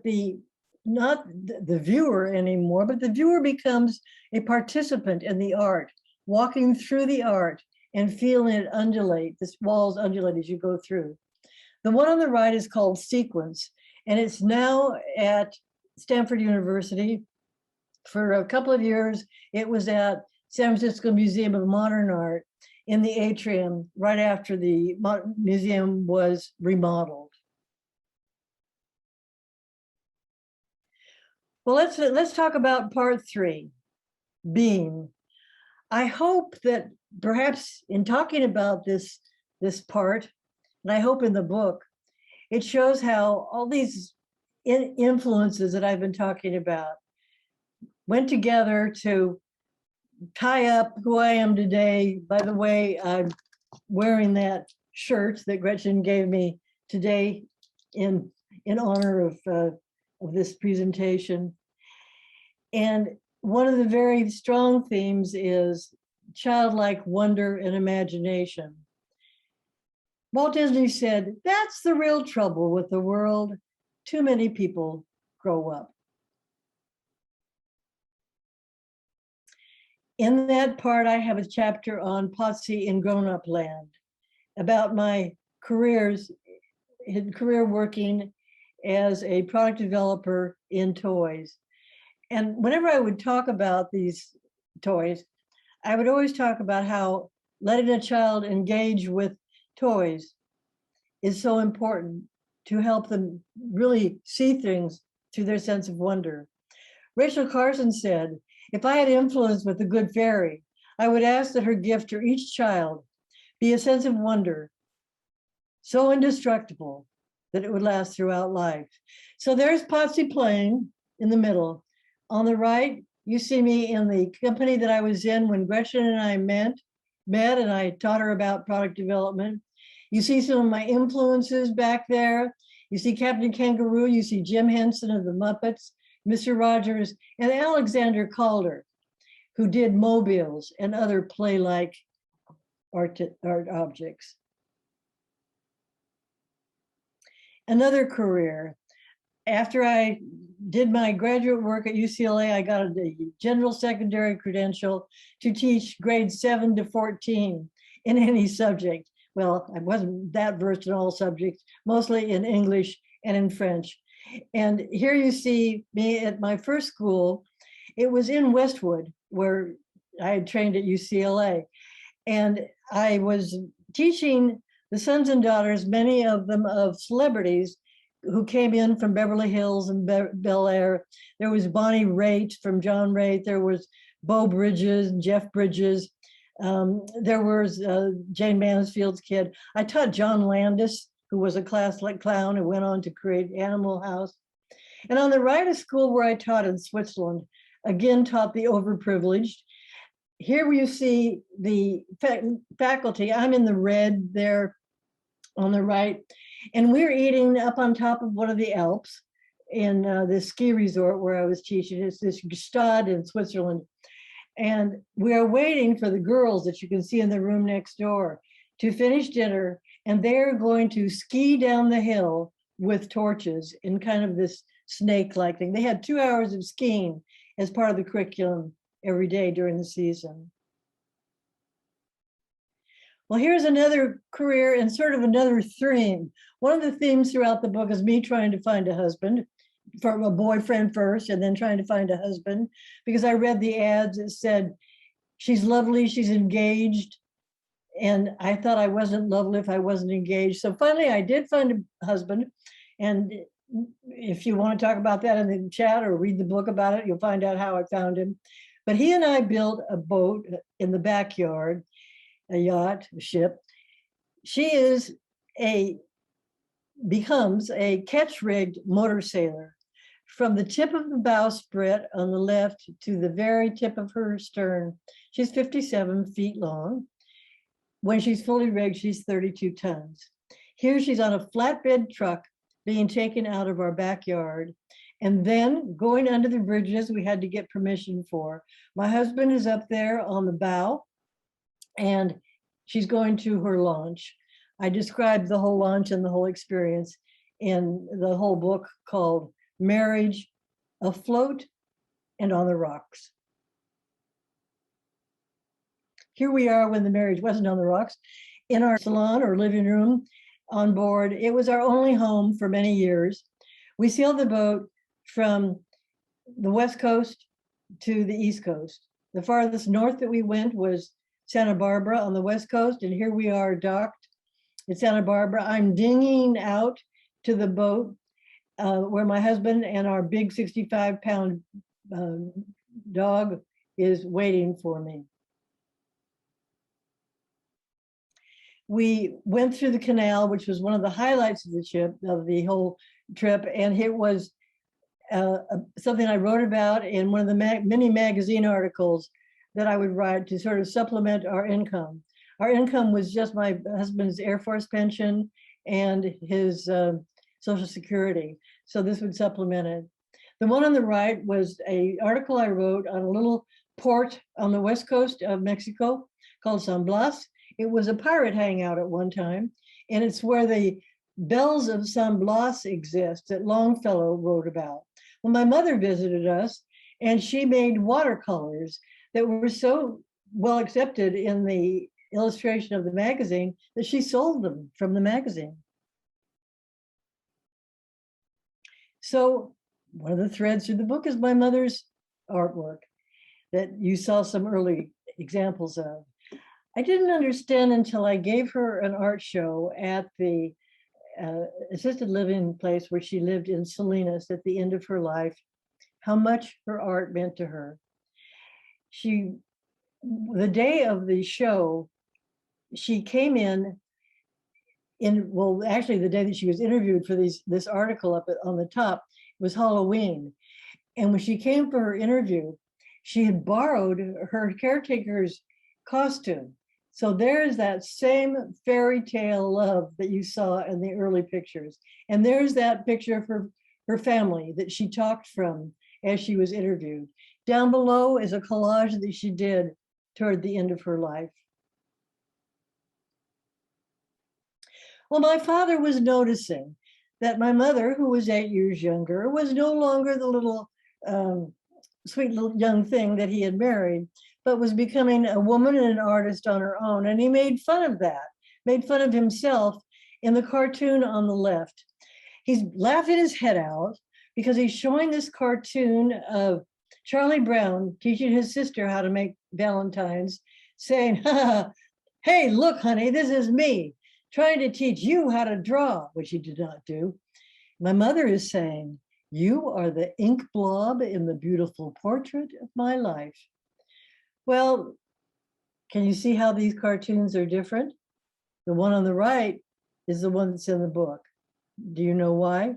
not the viewer anymore, but the viewer becomes a participant in the art, walking through the art and feeling it undulate, the walls undulate as you go through. The one on the right is called Sequence, and it's now at Stanford University. For a couple of years, it was at San Francisco Museum of Modern Art in the atrium right after the museum was remodeled. Well, let's talk about part 3, being. I hope that perhaps in talking about this part, and I hope in the book, it shows how all these influences that I've been talking about went together to tie up who I am today. By the way, I'm wearing that shirt that Gretchen gave me today in honor of this presentation. And one of the very strong themes is childlike wonder and imagination. Walt Disney said, that's the real trouble with the world. Too many people grow up. In that part, I have a chapter on Potsy in grown-up land, about my career working as a product developer in toys. And whenever I would talk about these toys, I would always talk about how letting a child engage with toys is so important to help them really see things through their sense of wonder. Rachel Carson said, if I had influence with the good fairy, I would ask that her gift to each child be a sense of wonder, so indestructible that it would last throughout life. So there's Potsy playing in the middle. On the right, you see me in the company that I was in when Gretchen and I met and I taught her about product development. You see some of my influences back there. You see Captain Kangaroo, you see Jim Henson of the Muppets, Mr. Rogers, and Alexander Calder, who did mobiles and other play-like art objects. Another career. After I did my graduate work at UCLA, I got a general secondary credential to teach grades 7 to 14 in any subject. Well, I wasn't that versed in all subjects, mostly in English and in French. And here you see me at my first school. It was in Westwood, where I had trained at UCLA. And I was teaching the sons and daughters, many of them of celebrities who came in from Beverly Hills and Bel Air. There was Bonnie Raitt from John Raitt. There was Beau Bridges, Jeff Bridges. There was Jane Mansfield's kid. I taught John Landis, who was a class-like clown who went on to create Animal House. And on the right, a school where I taught in Switzerland, again taught the overprivileged. Here you see the faculty. I'm in the red there on the right. And we're eating up on top of one of the Alps in this ski resort where I was teaching. It's this Gstaad in Switzerland. And we are waiting for the girls that you can see in the room next door to finish dinner. And they're going to ski down the hill with torches in kind of this snake-like thing. They had 2 hours of skiing as part of the curriculum every day during the season. Well, here's another career and sort of another theme. One of the themes throughout the book is me trying to find a husband, for a boyfriend first, and then trying to find a husband, because I read the ads that said, she's lovely, she's engaged. And I thought I wasn't lovely if I wasn't engaged. So finally, I did find a husband. And if you want to talk about that in the chat or read the book about it, you'll find out how I found him. But he and I built a boat in the backyard, a yacht, a ship. She becomes a catch-rigged motor sailor. From the tip of the bowsprit on the left to the very tip of her stern, she's 57 feet long. When she's fully rigged, she's 32 tons. Here she's on a flatbed truck being taken out of our backyard and then going under the bridges we had to get permission for. My husband is up there on the bow and she's going to her launch. I described the whole launch and the whole experience in the whole book called Marriage Afloat and on the Rocks. Here we are when the marriage wasn't on the rocks, in our salon or living room on board. It was our only home for many years. We sailed the boat from the West Coast to the East Coast. The farthest north that we went was Santa Barbara on the West Coast, and here we are docked in Santa Barbara. I'm dinging out to the boat where my husband and our big 65-pound dog is waiting for me. We went through the canal, which was one of the highlights of the whole trip, and it was something I wrote about in one of the many magazine articles that I would write to sort of supplement our income. Our income was just my husband's Air Force pension and his Social Security. So this would supplement it. The one on the right was an article I wrote on a little port on the west coast of Mexico called San Blas. It was a pirate hangout at one time, and it's where the bells of San Blas exist that Longfellow wrote about. Well, my mother visited us, and she made watercolors that were so well accepted in the illustration of the magazine that she sold them from the magazine. So one of the threads through the book is my mother's artwork that you saw some early examples of. I didn't understand until I gave her an art show at the assisted living place where she lived in Salinas at the end of her life, how much her art meant to her. The day of the show, she came well, actually the day that she was interviewed for this article up on the top was Halloween. And when she came for her interview, she had borrowed her caretaker's costume. So there's that same fairy tale love that you saw in the early pictures. And there's that picture of her family that she talked from as she was interviewed. Down below is a collage that she did toward the end of her life. Well, my father was noticing that my mother, who was 8 years younger, was no longer the little sweet little young thing that he had married, but was becoming a woman and an artist on her own. And he made fun of that, made fun of himself in the cartoon on the left. He's laughing his head out because he's showing this cartoon of Charlie Brown teaching his sister how to make Valentines, saying, hey, look, honey, this is me trying to teach you how to draw, which he did not do. My mother is saying, you are the ink blob in the beautiful portrait of my life. Well, can you see how these cartoons are different? The one on the right is the one that's in the book. Do you know why?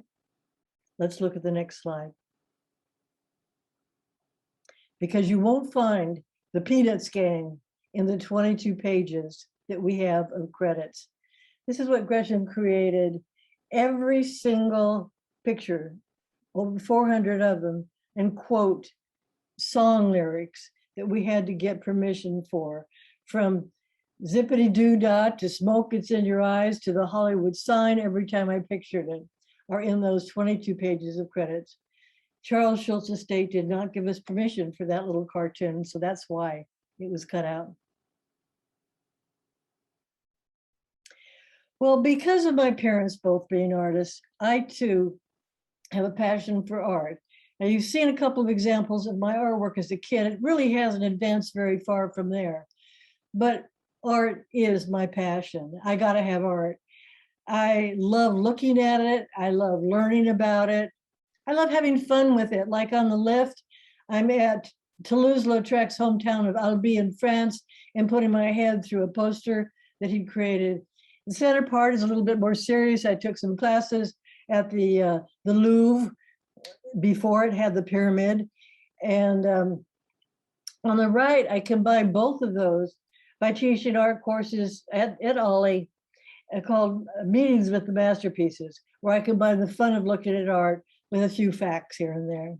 Let's look at the next slide. Because you won't find the Peanuts gang in the 22 pages that we have of credits. This is what Gresham created, every single picture, over 400 of them, and quote song lyrics that we had to get permission for, from Zippity Doo Dah to Smoke Gets in Your Eyes to the Hollywood sign every time I pictured it, are in those 22 pages of credits. Charles Schulz Estate did not give us permission for that little cartoon, so that's why it was cut out. Well, because of my parents both being artists, I too have a passion for art. Now, you've seen a couple of examples of my artwork as a kid. It really hasn't advanced very far from there, but art is my passion. I got to have art. I love looking at it. I love learning about it. I love having fun with it. Like on the left, I'm at Toulouse-Lautrec's hometown of Albi in France and putting my head through a poster that he created. The center part is a little bit more serious. I took some classes at the Louvre before it had the pyramid. And on the right, I combine both of those by teaching art courses at Ollie called Meetings with the Masterpieces, where I combine the fun of looking at art with a few facts here and there.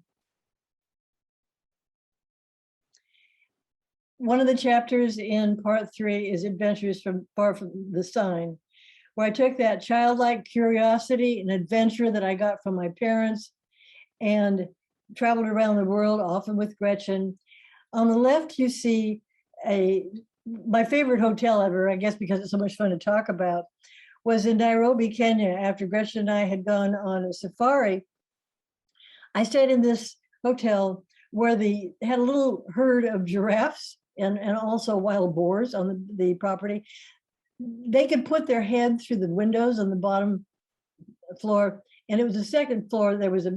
One of the chapters in part 3 is Adventures from Far from the Sign, where I took that childlike curiosity and adventure that I got from my parents and traveled around the world, often with Gretchen. On the left, you see my favorite hotel ever, I guess because it's so much fun to talk about, was in Nairobi, Kenya. After Gretchen and I had gone on a safari, I stayed in this hotel where they had a little herd of giraffes and also wild boars on the property. They could put their head through the windows on the bottom floor, and it was the second floor. It was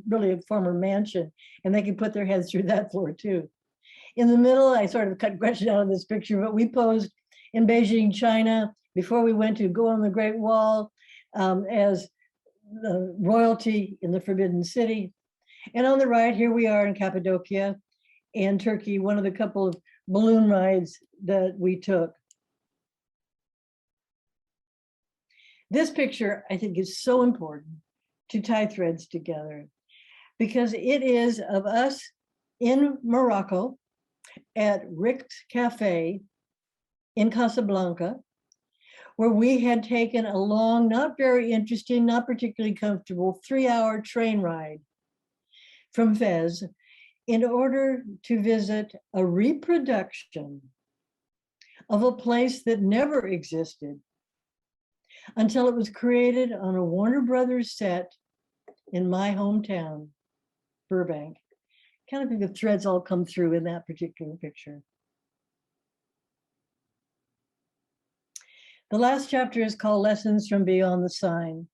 really a former mansion, and they could put their heads through that floor too. In the middle, I sort of cut Gretchen out of this picture, but we posed in Beijing, China, before we went to go on the Great Wall as the royalty in the Forbidden City. And on the right, here we are in Cappadocia and Turkey, one of the couple of balloon rides that we took. This picture, I think, is so important to tie threads together because it is of us in Morocco at Rick's Cafe in Casablanca, where we had taken a long, not very interesting, not particularly comfortable 3-hour train ride from Fez in order to visit a reproduction of a place that never existed until it was created on a Warner Brothers set in my hometown, Burbank. Kind of think the threads all come through in that particular picture. The last chapter is called Lessons from Beyond the Sign.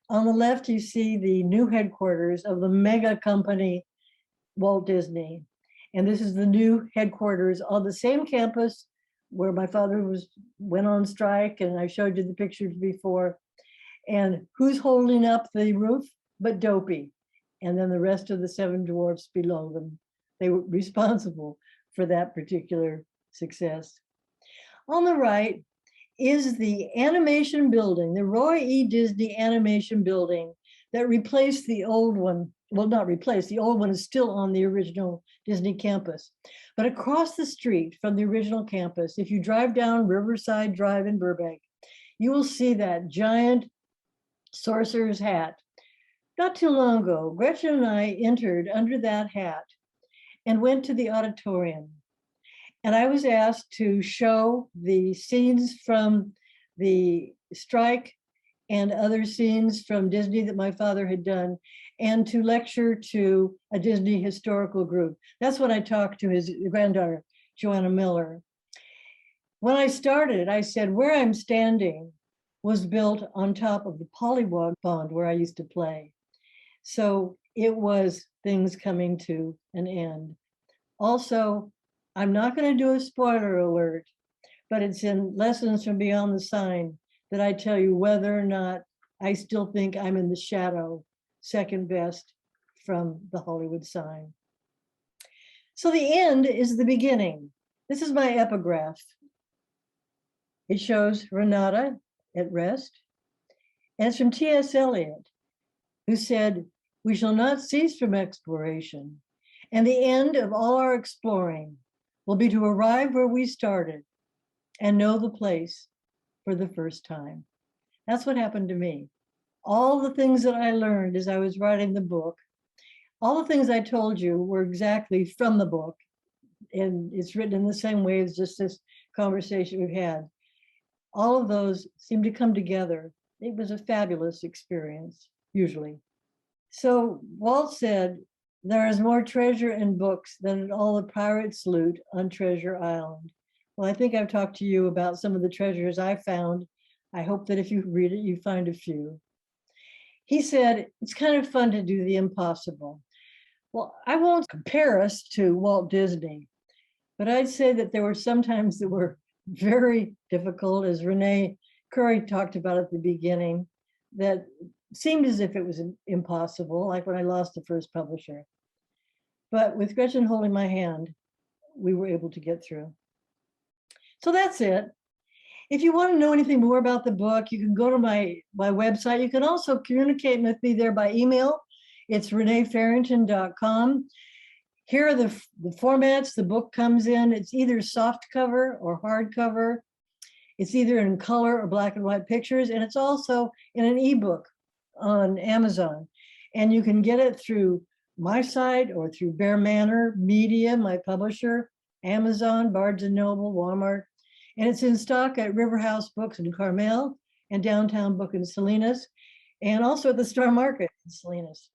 On the left, you see the new headquarters of the mega company, Walt Disney. And this is the new headquarters on the same campus where my father went on strike, and I showed you the pictures before. And who's holding up the roof but Dopey? And then the rest of the 7 dwarfs below them. They were responsible for that particular success. On the right is the animation building, the Roy E. Disney animation building that replaced the old one. Well, not replaced, the old one is still on the original Disney campus. But across the street from the original campus, if you drive down Riverside Drive in Burbank, you will see that giant sorcerer's hat. Not too long ago, Gretchen and I entered under that hat and went to the auditorium. And I was asked to show the scenes from the strike and other scenes from Disney that my father had done, and to lecture to a Disney historical group. That's when I talked to his granddaughter, Joanna Miller. When I started, I said, where I'm standing was built on top of the Polywog Pond where I used to play. So it was things coming to an end. Also, I'm not going to do a spoiler alert, but it's in Lessons from Beyond the Sign that I tell you whether or not I still think I'm in the shadow, second best from the Hollywood sign. So the end is the beginning. This is my epigraph. It shows Renata at rest, and it's from T.S. Eliot, who said, "We shall not cease from exploration, and the end of all our exploring will be to arrive where we started and know the place for the first time." That's what happened to me. All the things that I learned as I was writing the book, All the things I told you were exactly from the book. And it's written in the same way as just this conversation we've had. All of those seem to come together. It was a fabulous experience, usually. So Walt said, there is more treasure in books than in all the pirates' loot on Treasure Island. Well, I think I've talked to you about some of the treasures I found. I hope that if you read it, you find a few. He said, it's kind of fun to do the impossible. Well, I won't compare us to Walt Disney, but I'd say that there were some times that were very difficult, as Renee Curry talked about at the beginning, that seemed as if it was impossible, like when I lost the first publisher. But with Gretchen holding my hand, we were able to get through. So that's it. If you want to know anything more about the book, you can go to my website. You can also communicate with me there by email. It's reneefarrington.com. Here are the formats the book comes in. It's either soft cover or hardcover. It's either in color or black and white pictures, and it's also in an ebook on Amazon. And you can get it through my site or through Bear Manor Media, my publisher, Amazon, Barnes and Noble, Walmart. And it's in stock at River House Books in Carmel and Downtown Book in Salinas, and also at the Star Market in Salinas.